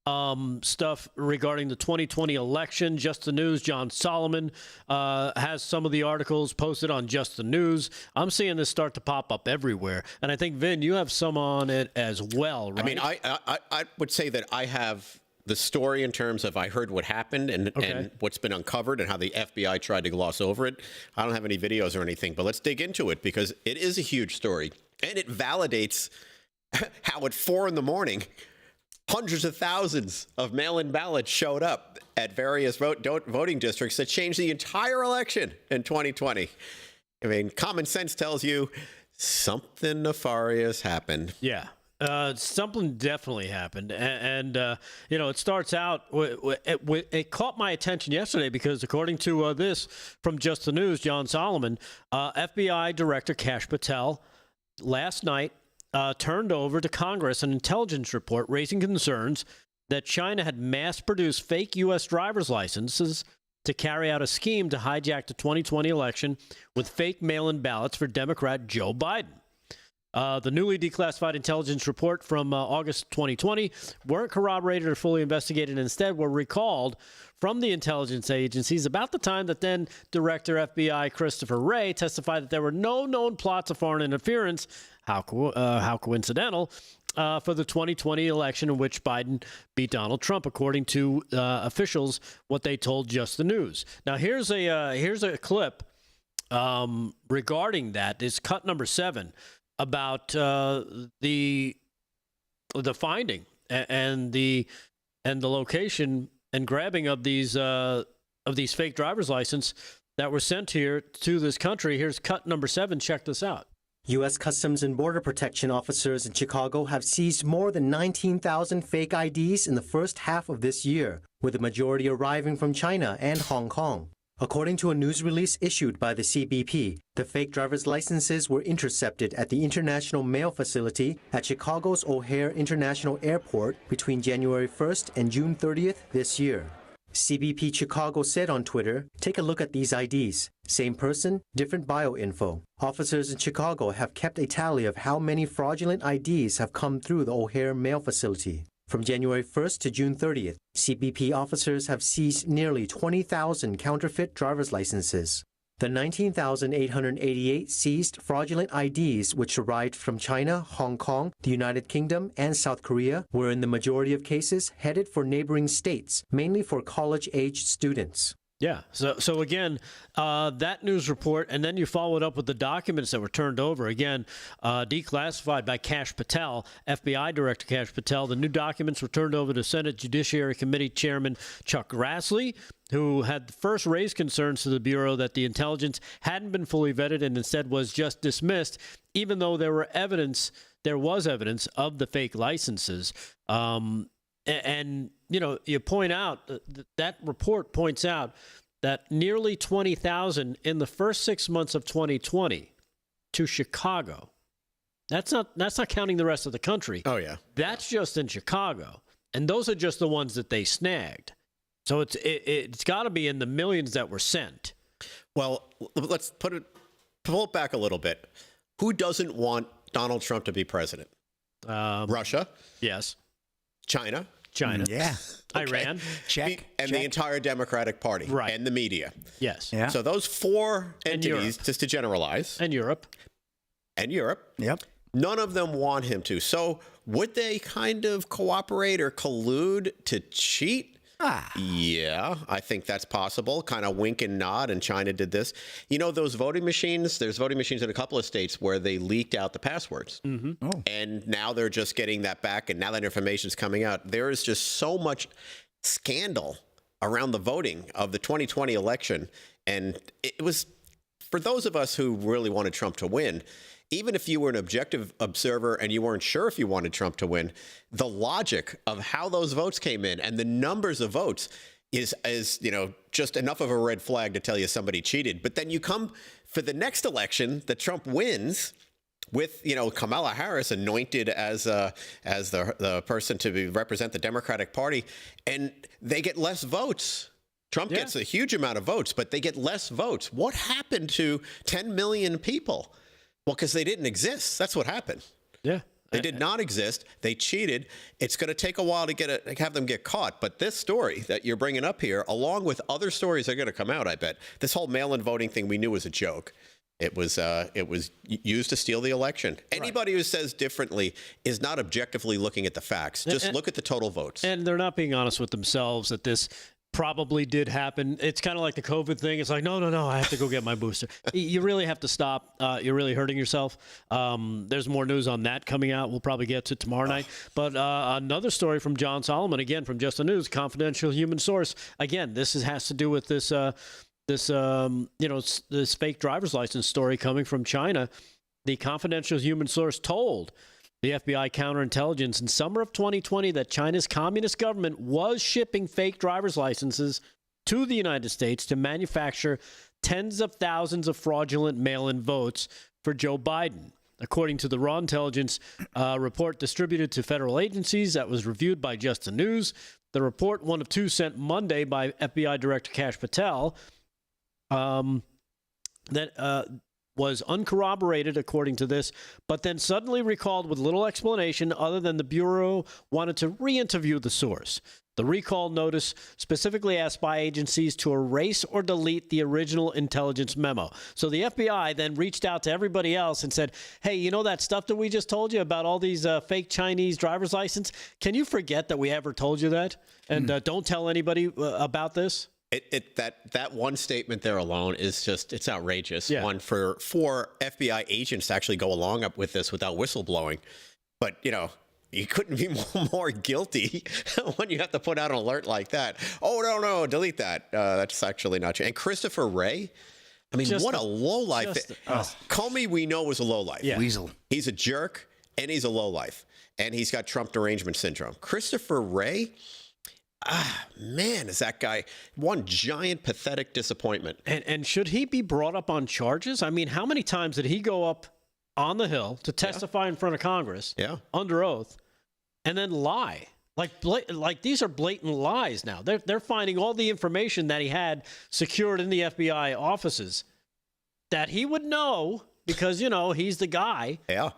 stuff regarding the 2020 election. Just the News, John Solomon has some of the articles posted on Just the News. I'm seeing this start to pop up everywhere. And I think, Vin, you have some on it as well, right? I mean, I would say that I have the story in terms of I heard what happened and what's been uncovered and how the FBI tried to gloss over it. I don't have any videos or anything, but let's dig into it because it is a huge story. And it validates how at 4 a.m, hundreds of thousands of mail-in ballots showed up at various voting districts that changed the entire election in 2020. I mean, common sense tells you something nefarious happened. Yeah. Something definitely happened. And it starts out, it caught my attention yesterday because according to this from Just the News, John Solomon, FBI Director Kash Patel last night turned over to Congress an intelligence report raising concerns that China had mass-produced fake U.S. driver's licenses to carry out a scheme to hijack the 2020 election with fake mail-in ballots for Democrat Joe Biden. The newly declassified intelligence report from August 2020 weren't corroborated or fully investigated, and instead were recalled from the intelligence agencies about the time that then Director FBI Christopher Wray testified that there were no known plots of foreign interference, how coincidental, for the 2020 election in which Biden beat Donald Trump, according to officials, what they told Just the News. Now, here's a clip regarding that. It's cut number 7 about the finding and the location and grabbing of these fake driver's license that were sent here to this country. Here's cut number 7. Check this out. U.S. Customs and Border Protection officers in Chicago have seized more than 19,000 fake IDs in the first half of this year, with the majority arriving from China and Hong Kong. According to a news release issued by the CBP, the fake driver's licenses were intercepted at the International Mail Facility at Chicago's O'Hare International Airport between January 1st and June 30th this year. CBP Chicago said on Twitter, "Take a look at these IDs. Same person, different bio-info." Officers in Chicago have kept a tally of how many fraudulent IDs have come through the O'Hare Mail Facility. From January 1st to June 30th, CBP officers have seized nearly 20,000 counterfeit driver's licenses. The 19,888 seized fraudulent IDs, which arrived from China, Hong Kong, the United Kingdom, and South Korea, were in the majority of cases headed for neighboring states, mainly for college-aged students. Yeah. So again, that news report, and then you follow it up with the documents that were turned over. Again, declassified by Kash Patel, FBI Director Kash Patel. The new documents were turned over to Senate Judiciary Committee Chairman Chuck Grassley, who had first raised concerns to the Bureau that the intelligence hadn't been fully vetted and instead was just dismissed, even though there was evidence of the fake licenses. And you know, you point out that report points out that nearly 20,000 in the first 6 months of 2020 to Chicago. That's not counting the rest of the country. Oh yeah, that's just in Chicago, and those are just the ones that they snagged. So it's got to be in the millions that were sent. Well, let's pull it back a little bit. Who doesn't want Donald Trump to be president? Russia. Yes. China. Yeah. Okay. Iran. Check. The entire Democratic Party. Right. And the media. Yes. Yeah. So those four entities, just to generalize. And Europe. Yep. None of them want him to. So would they kind of cooperate or collude to cheat? Yeah, I think that's possible. Kind of wink and nod, and China did this. You know, those voting machines, there's voting machines in a couple of states where they leaked out the passwords. Mm-hmm. Oh. And now they're just getting that back, and now that information is coming out. There is just so much scandal around the voting of the 2020 election. And it was, for those of us who really wanted Trump to win, even if you were an objective observer and you weren't sure if you wanted Trump to win, the logic of how those votes came in and the numbers of votes is you know, just enough of a red flag to tell you somebody cheated. But then you come for the next election that Trump wins with, you know, Kamala Harris anointed as the person to represent the Democratic Party, and they get less votes. Trump gets a huge amount of votes, but they get less votes. What happened to 10 million people? Well, because they didn't exist. That's what happened. Yeah. They did not exist. They cheated. It's going to take a while to have them get caught. But this story that you're bringing up here, along with other stories that are going to come out, I bet. This whole mail-in voting thing we knew was a joke. It was used to steal the election. Anybody who says differently is not objectively looking at the facts. Just look at the total votes. And they're not being honest with themselves that this probably did happen. It's kind of like the COVID thing. It's like, no, I have to go get my booster. You really have to stop. You're really hurting yourself. There's more news on that coming out. We'll probably get to tomorrow night. But another story from John Solomon, again, from Just the News, confidential human source. Again, this has to do with this fake driver's license story coming from China. The confidential human source told the FBI counterintelligence in summer of 2020 that China's communist government was shipping fake driver's licenses to the United States to manufacture tens of thousands of fraudulent mail-in votes for Joe Biden. According to the raw intelligence report distributed to federal agencies that was reviewed by Just the News, the report, one of two sent Monday by FBI Director Kash Patel, was uncorroborated, according to this, but then suddenly recalled with little explanation other than the Bureau wanted to re-interview the source. The recall notice specifically asked spy agencies to erase or delete the original intelligence memo. So the FBI then reached out to everybody else and said, hey, you know that stuff that we just told you about all these fake Chinese driver's license? Can you forget that we ever told you that? And don't tell anybody about this? That one statement there alone is just, it's outrageous. Yeah. One for FBI agents to actually go along up with this without whistleblowing. But, you know, you couldn't be more guilty when you have to put out an alert like that. Oh, no, delete that. That's actually not true. And Christopher Wray, I mean, what a lowlife. Comey, we know, was a lowlife. Yeah. Weasel. He's a jerk, and he's a lowlife. And he's got Trump derangement syndrome. Christopher Wray, man, is that guy one giant pathetic disappointment. And should he be brought up on charges? I mean, how many times did he go up on the Hill to testify in front of Congress under oath and then lie? Like these are blatant lies now. They're finding all the information that he had secured in the FBI offices that he would know because, you know, he's the guy. Yeah.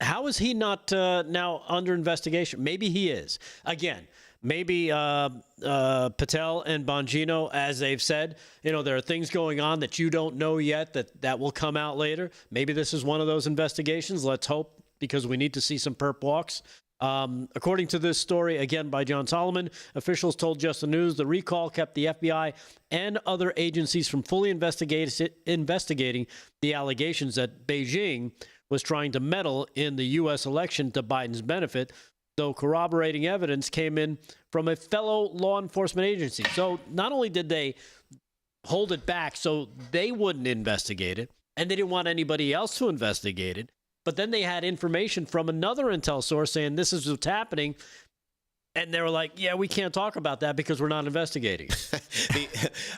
How is he not now under investigation? Maybe he is. Again, maybe Patel and Bongino, as they've said, there are things going on that you don't know yet that will come out later. Maybe this is one of those investigations. Let's hope, because we need to see some perp walks. According to this story, again by John Solomon, officials told Just the News the recall kept the FBI and other agencies from fully investigating the allegations that Beijing was trying to meddle in the U.S. election to Biden's benefit, though corroborating evidence came in from a fellow law enforcement agency. So not only did they hold it back so they wouldn't investigate it, and they didn't want anybody else to investigate it, but then they had information from another intel source saying this is what's happening, and they were like, yeah, we can't talk about that because we're not investigating.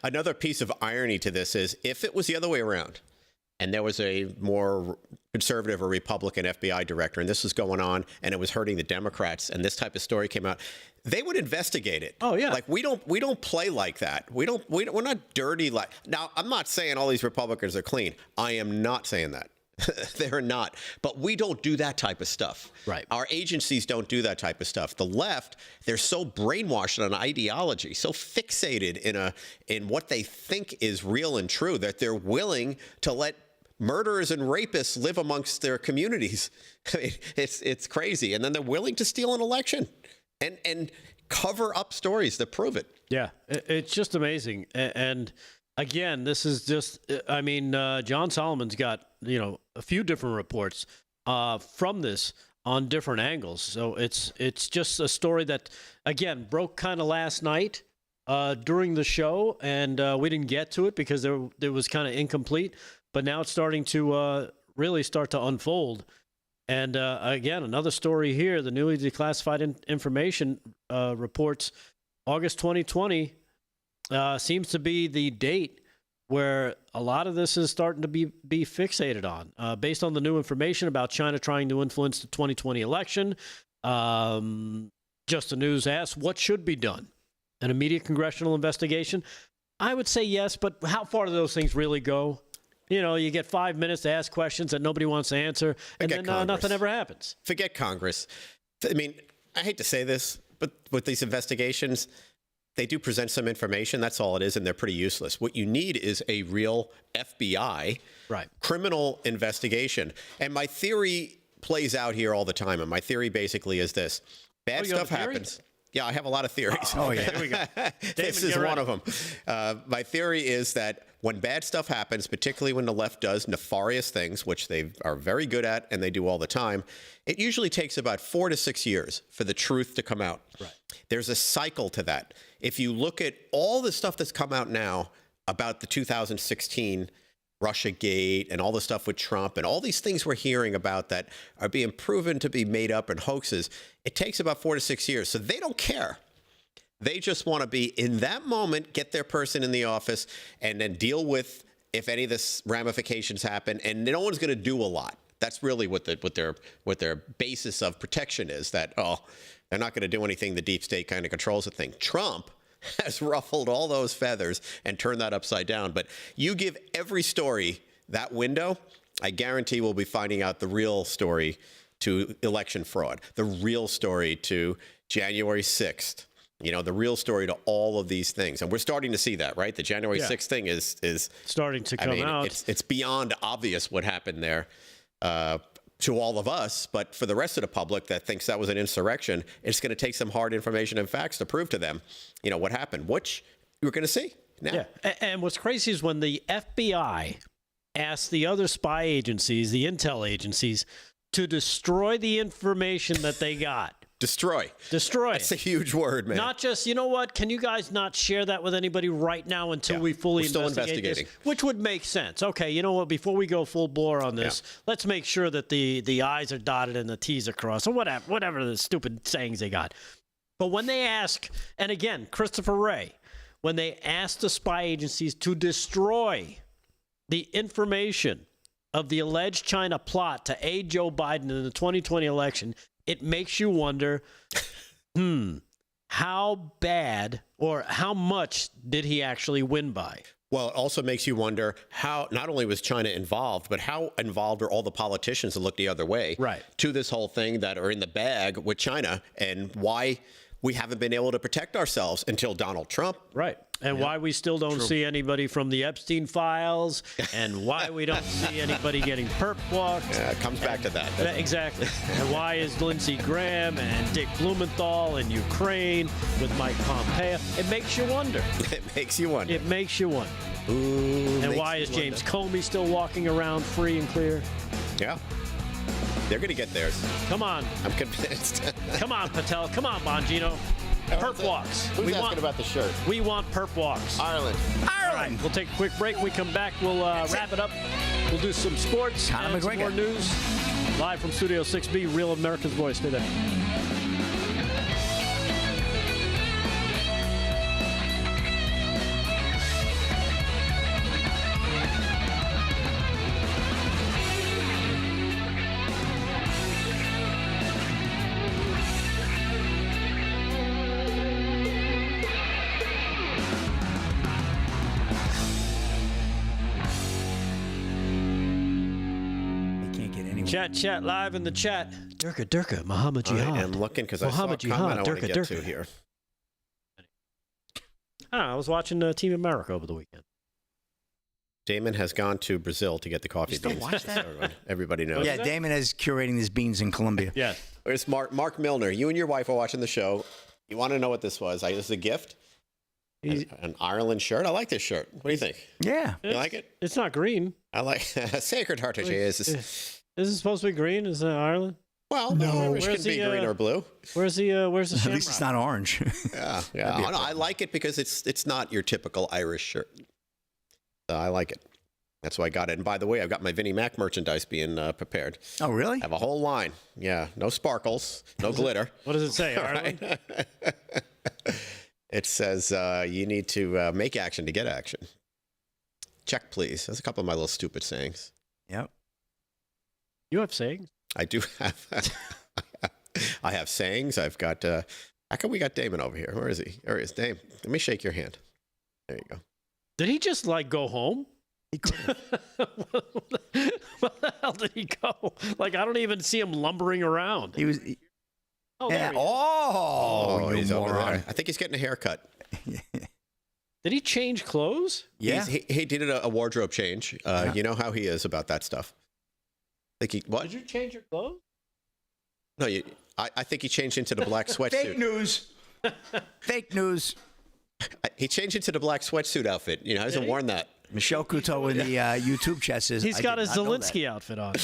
Another piece of irony to this is, if it was the other way around, and there was a more conservative or Republican FBI director, and this was going on, and it was hurting the Democrats, and this type of story came out, they would investigate it. Oh yeah, like we don't we're not dirty. Like, now, I'm not saying all these Republicans are clean. I am not saying that. They're not. But we don't do that type of stuff. Right. Our agencies don't do that type of stuff. The left, they're so brainwashed on ideology, so fixated in what they think is real and true, that they're willing to let murderers and rapists live amongst their communities. I mean, it's crazy. And then they're willing to steal an election and cover up stories that prove it. Yeah, it's just amazing. And again, this is just, John Solomon's got, a few different reports from this on different angles. So it's just a story that, again, broke kind of last night during the show, and we didn't get to it because it was kind of incomplete. But now it's starting to really start to unfold. And again, another story here, the newly declassified information reports August 2020 seems to be the date where a lot of this is starting to be fixated on. Based on the new information about China trying to influence the 2020 election, Just the News asks, what should be done? An immediate congressional investigation? I would say yes, but how far do those things really go? You get 5 minutes to ask questions that nobody wants to answer, and then nothing ever happens. Forget Congress. I mean, I hate to say this, but with these investigations, they do present some information. That's all it is, and they're pretty useless. What you need is a real FBI criminal investigation. And my theory plays out here all the time, and my theory basically is this. Bad stuff happens. Yeah, I have a lot of theories. Oh, yeah. Here we go. This is one of them. My theory is that when bad stuff happens, particularly when the left does nefarious things, which they are very good at and they do all the time, it usually takes about 4 to 6 years for the truth to come out. Right. There's a cycle to that. If you look at all the stuff that's come out now about the 2016 Russiagate and all the stuff with Trump and all these things we're hearing about that are being proven to be made up and hoaxes, it takes about 4 to 6 years. So they don't care. They just want to be in that moment, get their person in the office, and then deal with if any of this ramifications happen. And no one's going to do a lot. That's really what their basis of protection is, that, they're not going to do anything. The deep state kind of controls the thing. Trump has ruffled all those feathers and turned that upside down. But you give every story that window, I guarantee we'll be finding out the real story to election fraud, the real story to January 6th, the real story to all of these things. And we're starting to see that, right? The January 6th thing is starting to come out. It's beyond obvious what happened there to all of us. But for the rest of the public that thinks that was an insurrection, it's going to take some hard information and facts to prove to them, what happened, which you're going to see now. Yeah. And what's crazy is when the FBI asked the other spy agencies, the intel agencies, to destroy the information that they got. Destroy. That's a huge word, man. Not just, you know what, can you guys not share that with anybody right now until we fully investigate this? Which would make sense. Okay, you know what, before we go full bore on this, let's make sure that the I's are dotted and the T's are crossed, or whatever the stupid sayings they got. But when they ask, and again, Christopher Wray, when they ask the spy agencies to destroy the information of the alleged China plot to aid Joe Biden in the 2020 election, it makes you wonder, how bad or how much did he actually win by? Well, it also makes you wonder how not only was China involved, but how involved are all the politicians that look the other way to this whole thing that are in the bag with China, and why we haven't been able to protect ourselves until Donald Trump. Right. And why we still don't see anybody from the Epstein files, and why we don't see anybody getting perp walked. Yeah, it comes back to that. Exactly. And why is Lindsey Graham and Dick Blumenthal in Ukraine with Mike Pompeo? It makes you wonder. It makes you wonder. It makes you wonder. Ooh, and why is James Comey still walking around free and clear? Yeah. They're going to get theirs. Come on. I'm convinced. Come on, Patel. Come on, Bongino. Perp walks. Who's asking about the shirt? We want perp walks. Ireland. All right, we'll take a quick break. When we come back, we'll wrap it up. We'll do some sports and some more news. Live from Studio 6B, Real America's Voice. Stay there. Chat live in the chat. Durka, Muhammad Jihad. I am looking because I saw a comment I want to get to here. I was watching Team America over the weekend. Damon has gone to Brazil to get the coffee beans. Watch that? Everybody knows. Yeah, Damon is curating his beans in Colombia. Yeah. Where's Mark Milner? You and your wife are watching the show. You want to know what this was? This is a gift? An Ireland shirt? I like this shirt. What do you think? Yeah. You like it? It's not green. I like Sacred Heart. Is it supposed to be green? Is it Ireland? Well, no. It can be green or blue. Where's the shamrock? At least it's not orange. Yeah. I like it because it's not your typical Irish shirt. I like it. That's why I got it. And by the way, I've got my Vinnie Mac merchandise being prepared. Oh, really? I have a whole line. Yeah. No sparkles. No glitter. What does it say, Ireland? It says you need to make action to get action. Check, please. That's a couple of my little stupid sayings. Yep. You have sayings? I do have. I have sayings. I've got. How come we got Damon over here? Where is he? There he is. Dame, let me shake your hand. There you go. Did he just go home? He could have. Where the hell did he go? I don't even see him lumbering around. He was. Oh, yeah. He's over there. I think he's getting a haircut. Did he change clothes? Yeah. He did a wardrobe change. You know how he is about that stuff. What? Did you change your clothes? No, I think he changed into the black sweatsuit. Fake news. Fake news. He changed into the black sweatsuit outfit. He hasn't worn that. Michelle Couto in the YouTube chat says he's got his Zelensky outfit on.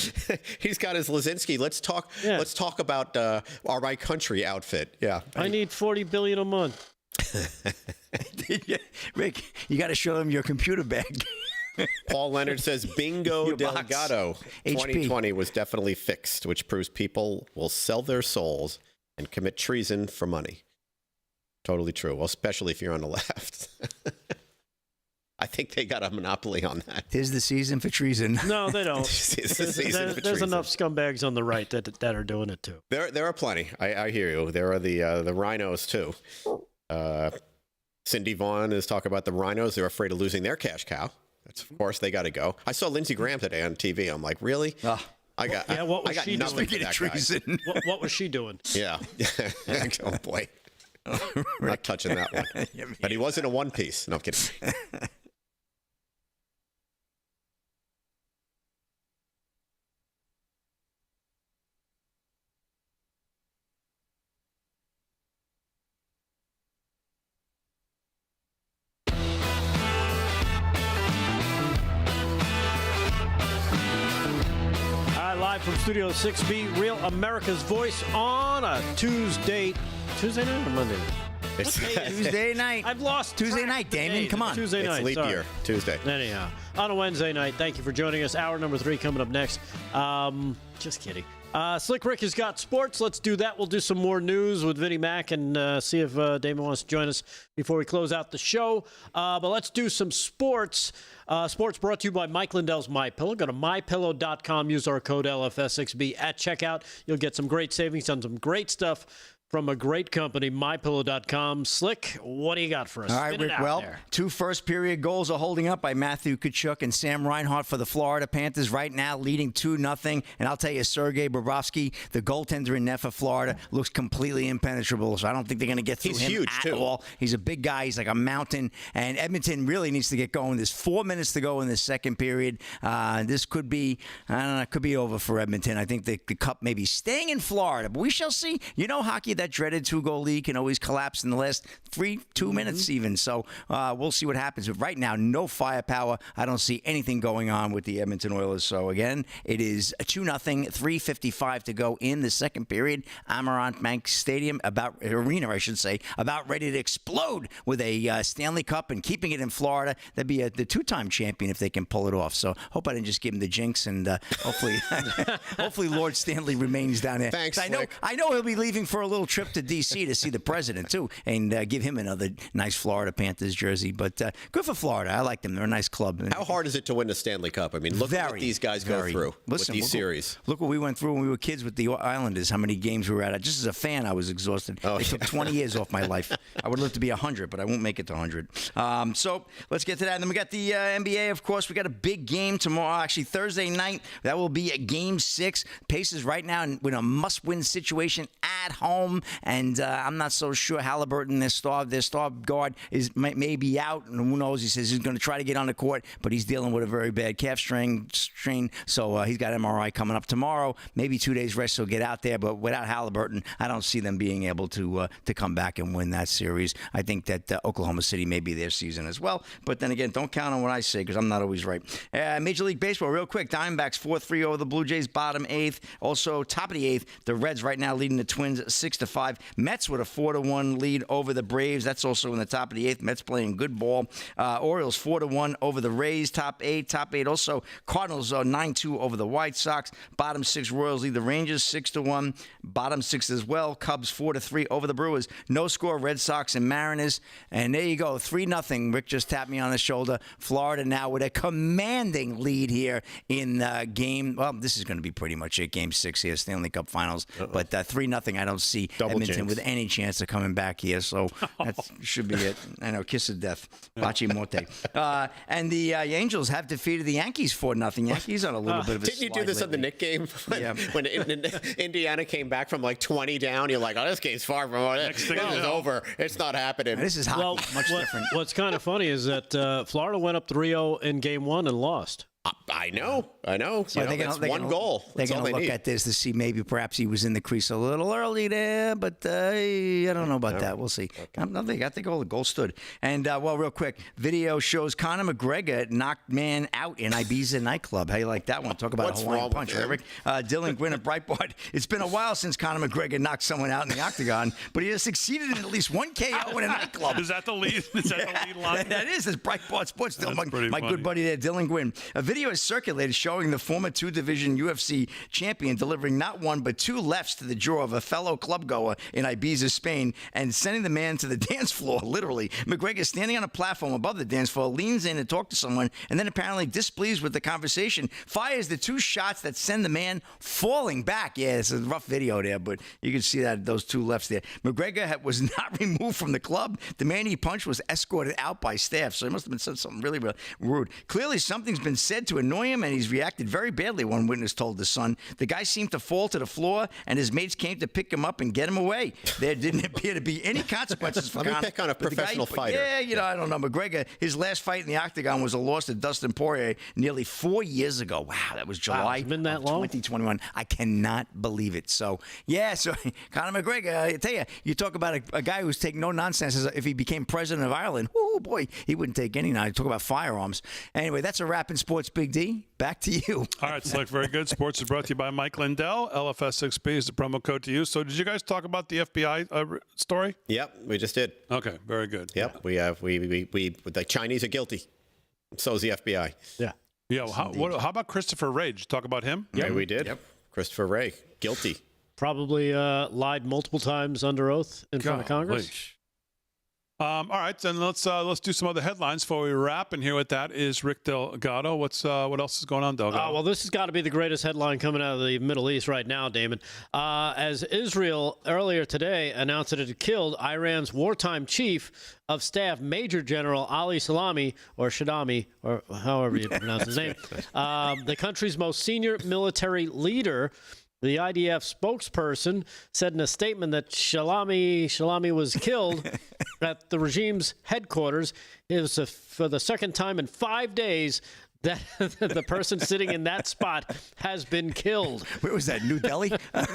He's got his Lazinski. Let's talk. Yeah. Let's talk about our My Country outfit. Yeah. I need $40 billion a month. Rick, you got to show him your computer bag. Paul Leonard says, bingo, Delgato. 2020 was definitely fixed, which proves people will sell their souls and commit treason for money. Totally true. Well, especially if you're on the left. I think they got a monopoly on that. 'Tis the season for treason. No, they don't. There's enough scumbags on the right that are doing it, too. There are plenty. I hear you. There are the rhinos, too. Cindy Vaughn is talking about the rhinos. They're afraid of losing their cash cow. That's, of course, they got to go. I saw Lindsey Graham today on TV. I'm like, really? What was she nothing doing? For that guy. What was she doing? Yeah. Oh, boy. Not touching that one. But he was in a one piece. No, I'm kidding. Live from Studio 6B, Real America's Voice on a Tuesday night or Monday? Tuesday night. I've lost Tuesday night, Damon. Come on. Tuesday night. It's leap year. Tuesday. Anyhow, on a Wednesday night. Thank you for joining us. Hour number 3 coming up next. Just kidding. Slick Rick has got sports. Let's do that. We'll do some more news with Vinnie Mac and see if Damon wants to join us before we close out the show. But let's do some sports. Sports brought to you by Mike Lindell's MyPillow. Go to mypillow.com. Use our code LFS6B at checkout. You'll get some great savings on some great stuff from a great company, MyPillow.com. Slick, what do you got for us? All right, Spin it Rick. out Well, there. 2 first-period goals are holding up by Matthew Tkachuk and Sam Reinhart for the Florida Panthers right now, leading 2-0. And I'll tell you, Sergei Bobrovsky, the goaltender in net for Florida, looks completely impenetrable. So I don't think they're going to get through him huge, at too. all. He's a big guy. He's like a mountain. And Edmonton really needs to get going. There's 4 minutes to go in the second period. This could be, I don't know, it could be over for Edmonton. I think the cup may be staying in Florida, but we shall see. You know, hockey, that dreaded 2-goal lead can always collapse in the last 2 minutes even. So we'll see what happens. But right now, no firepower. I don't see anything going on with the Edmonton Oilers. So again, it is 2-0, 3:55 to go in the second period. Amarant Bank Stadium, arena, about ready to explode with a Stanley Cup and keeping it in Florida. That'd be the 2-time champion if they can pull it off. So hope I didn't just give him the jinx, and hopefully Lord Stanley remains down there. Thanks, I know he'll be leaving for a little trip to D.C. to see the president, too, and give him another nice Florida Panthers jersey. But good for Florida. I like them. They're a nice club. How hard is it to win the Stanley Cup? I mean, look at what these guys go through with these series. Look what we went through when we were kids with the Islanders, how many games we were at. Just as a fan, I was exhausted. It took 20 years off my life. I would live to be 100, but I won't make it to 100. So let's get to that. And then we got the NBA, of course. We got a big game tomorrow, actually Thursday night. That will be a Game 6. Pacers right now in a must-win situation at home, and I'm not so sure Halliburton, their star guard, may be out, and who knows? He says he's going to try to get on the court, but he's dealing with a very bad calf strain, so he's got MRI coming up tomorrow. Maybe 2 days rest, he'll get out there, but without Halliburton, I don't see them being able to come back and win that series. I think that Oklahoma City may be their season as well, but then again, don't count on what I say because I'm not always right. Major League Baseball, real quick, Diamondbacks 4-3 over the Blue Jays, bottom 8th. Also, top of the 8th, the Reds right now leading the Twins 6-5. Mets with a 4-1 lead over the Braves. That's also in the top of the 8th. Mets playing good ball. Orioles 4-1 over the Rays, top 8. Also, Cardinals 9-2 over the White Sox. Bottom 6, Royals lead the Rangers 6-1. Bottom 6 as well. Cubs 4-3 over the Brewers. No score, Red Sox and Mariners. And there you go, 3-0. Rick just tapped me on the shoulder. Florida now with a commanding lead here in game. Well, this is going to be pretty much it. Game 6 here, Stanley Cup Finals. But 3-0. I don't see Edmonton with any chance of coming back here. So that should be it. I know, kiss of death. Baci Morte. And the Angels have defeated the Yankees 4-0. Yankees on a little bit of a Didn't you do this on the Knick game? When Indiana came back from like 20 down, you're like, oh, this game's far from over. This is over. It's not happening. This is hockey. Much different. What's kind of funny is that Florida went up 3-0 in Game 1 and lost. I know. That's one goal. They're going to look at this to see maybe perhaps he was in the crease a little early there, but I don't know about that. We'll see. Okay. I think all the goals stood. And, real quick, video shows Conor McGregor knocked man out in Ibiza nightclub. How you like that one? Talk about a Hawaiian punch, Eric. Dylan Gwynn at Breitbart. It's been a while since Conor McGregor knocked someone out in the octagon, but he has succeeded in at least one KO in a nightclub. Is that the lead? Is that the lead line? That is. It's Breitbart Sports. My funny. good buddy there, Dylan Gwynn. A video is circulated showing the former 2-division UFC champion delivering not one but 2 lefts to the jaw of a fellow clubgoer in Ibiza, Spain, and sending the man to the dance floor, literally. McGregor, standing on a platform above the dance floor, leans in to talk to someone, and then apparently displeased with the conversation, fires the 2 shots that send the man falling back. Yeah, it's a rough video there, but you can see that those 2 lefts there. McGregor was not removed from the club. The man he punched was escorted out by staff, so he must have been said something really, really rude. Clearly, something's been said to annoy him, and he's reacted very badly, one witness told The Sun. The guy seemed to fall to the floor, and his mates came to pick him up and get him away. There didn't appear to be any consequences for Conor. Let me pick on a professional fighter. Yeah, I don't know. McGregor, his last fight in the octagon was a loss to Dustin Poirier nearly 4 years ago. Wow, that was July it's been that long? 2021. I cannot believe it. So Conor McGregor, I tell you, you talk about a guy who's taking no nonsense. If he became president of Ireland, oh boy, he wouldn't take any nonsense. Talk about firearms. Anyway, that's a wrap in sports, Big D. Back to you. All right, Slick, very good. Sports is brought to you by Mike Lindell. LFS6B is the promo code to use. So did you guys talk about the FBI story? Yep, we just did. Okay, very good. Yep, we have. We the Chinese are guilty. So is the FBI. Yeah. Yeah. How about Christopher Wray? Did you talk about him? Yeah, we did. Yep. Christopher Wray, guilty. Probably lied multiple times under oath in front of Congress. All right, then let's do some other headlines before we wrap. And here with that is Rick Delgato. What else is going on, Delgato? Well, this has got to be the greatest headline coming out of the Middle East right now, Damon. As Israel earlier today announced that it had killed Iran's wartime chief of staff, Major General Ali Salami, or Shadami, or however you pronounce his name, the country's most senior military leader. The IDF spokesperson said in a statement that Shalami was killed at the regime's headquarters. It was for the second time in 5 days that the person sitting in that spot has been killed. Where was that, New Delhi? I'll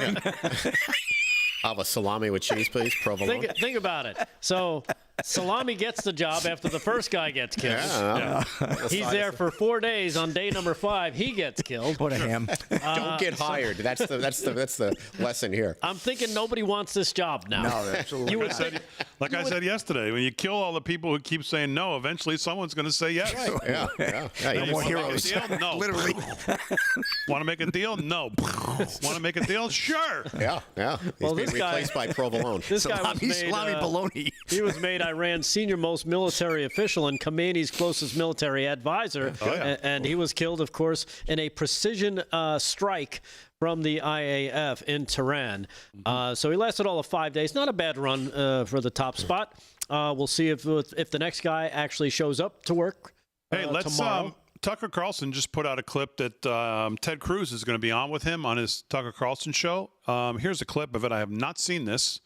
have a salami with cheese, please. Provolone. Think about it. So Salami gets the job after the first guy gets killed. Yeah. He's there for 4 days. On day number 5, he gets killed. What a ham! Don't get hired. That's the lesson here. I'm thinking nobody wants this job now. No, absolutely. I said yesterday, when you kill all the people who keep saying no, eventually someone's going to say yes. Right. Yeah. No more heroes. No. Literally. Want to make a deal? No. Want to make a deal? Sure. Yeah. He's being replaced by provolone. This guy was made, salami bologna. He was made Iran's senior-most military official and Khomeini's closest military advisor. And he was killed, of course, in a precision strike from the IAF in Tehran. So he lasted all of 5 days. Not a bad run for the top spot. We'll see if the next guy actually shows up to work tomorrow. Tucker Carlson just put out a clip that Ted Cruz is going to be on with him on his Tucker Carlson show. Here's a clip of it. I have not seen this,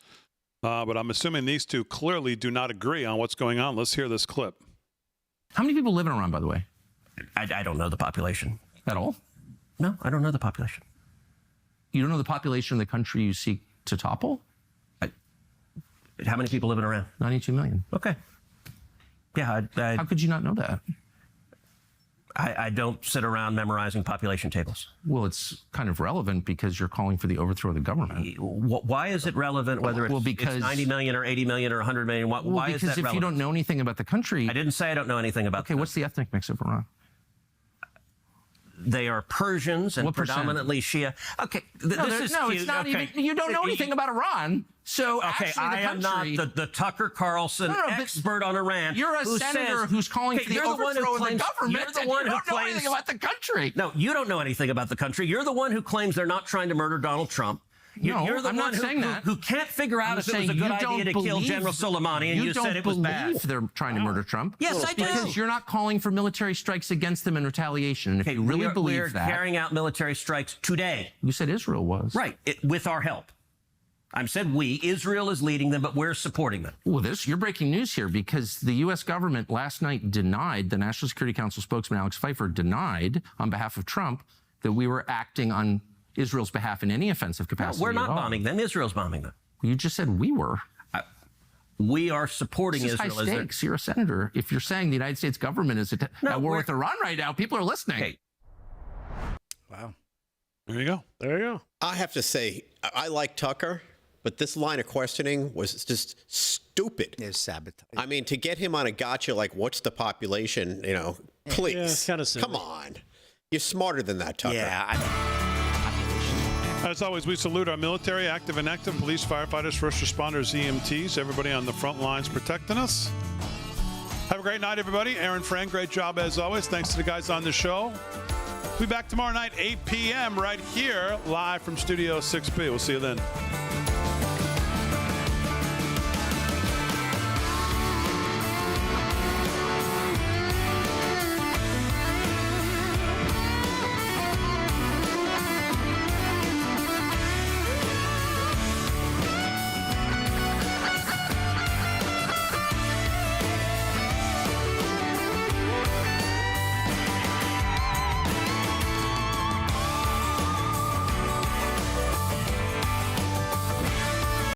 but I'm assuming these two clearly do not agree on what's going on. Let's hear this clip. How many people live in Iran, by the way? I don't know the population. At all? No, I don't know the population. You don't know the population of the country you seek to topple? How many people live in Iran? 92 million. Okay. Yeah. How could you not know that? I don't sit around memorizing population tables. Well, it's kind of relevant because you're calling for the overthrow of the government. Why is it relevant whether it's 90 million or 80 million or 100 million? Why is that relevant? Because if you don't know anything about the country... I didn't say I don't know anything about Okay, what's the ethnic mix of Iran? They are Persians and predominantly Shia. Okay, it's not even... You don't know anything about Iran. So I am not the Tucker Carlson expert on Iran. You're a senator who's calling for the overthrow of the government. You're the one who don't know anything about the country. No, you don't know anything about the country. You're the one who claims they're not trying to murder Donald Trump. You're the I'm one not saying that. who can't figure out if it was a good idea to kill General Soleimani, and you said it was bad. You don't believe they're trying to murder Trump. Yes, I do. Because you're not calling for military strikes against them in retaliation. And if you really believe that... We're carrying out military strikes today. You said Israel was. Right, with our help. I said we. Israel is leading them, but we're supporting them. Well, you're breaking news here because the U.S. government last night denied, the National Security Council spokesman Alex Pfeiffer denied on behalf of Trump that we were acting on Israel's behalf in any offensive capacity. No, we're not bombing them. Israel's bombing them. You just said we were. We are supporting this is Israel. High stakes. You're a senator. If you're saying the United States government is at war with Iran right now, people are listening. Okay. Wow. There you go. There you go. I have to say, I like Tucker, but this line of questioning was just stupid. It's sabotage. I mean, to get him on a gotcha, like, what's the population, please. Yeah, it's kind of silly. Come on. You're smarter than that, Tucker. Yeah, As always, we salute our military, active and inactive, police, firefighters, first responders, EMTs, everybody on the front lines protecting us. Have a great night, everybody. Aaron Frank, great job as always. Thanks to the guys on the show. We'll be back tomorrow night, 8 p.m. right here, live from Studio 6B. We'll see you then.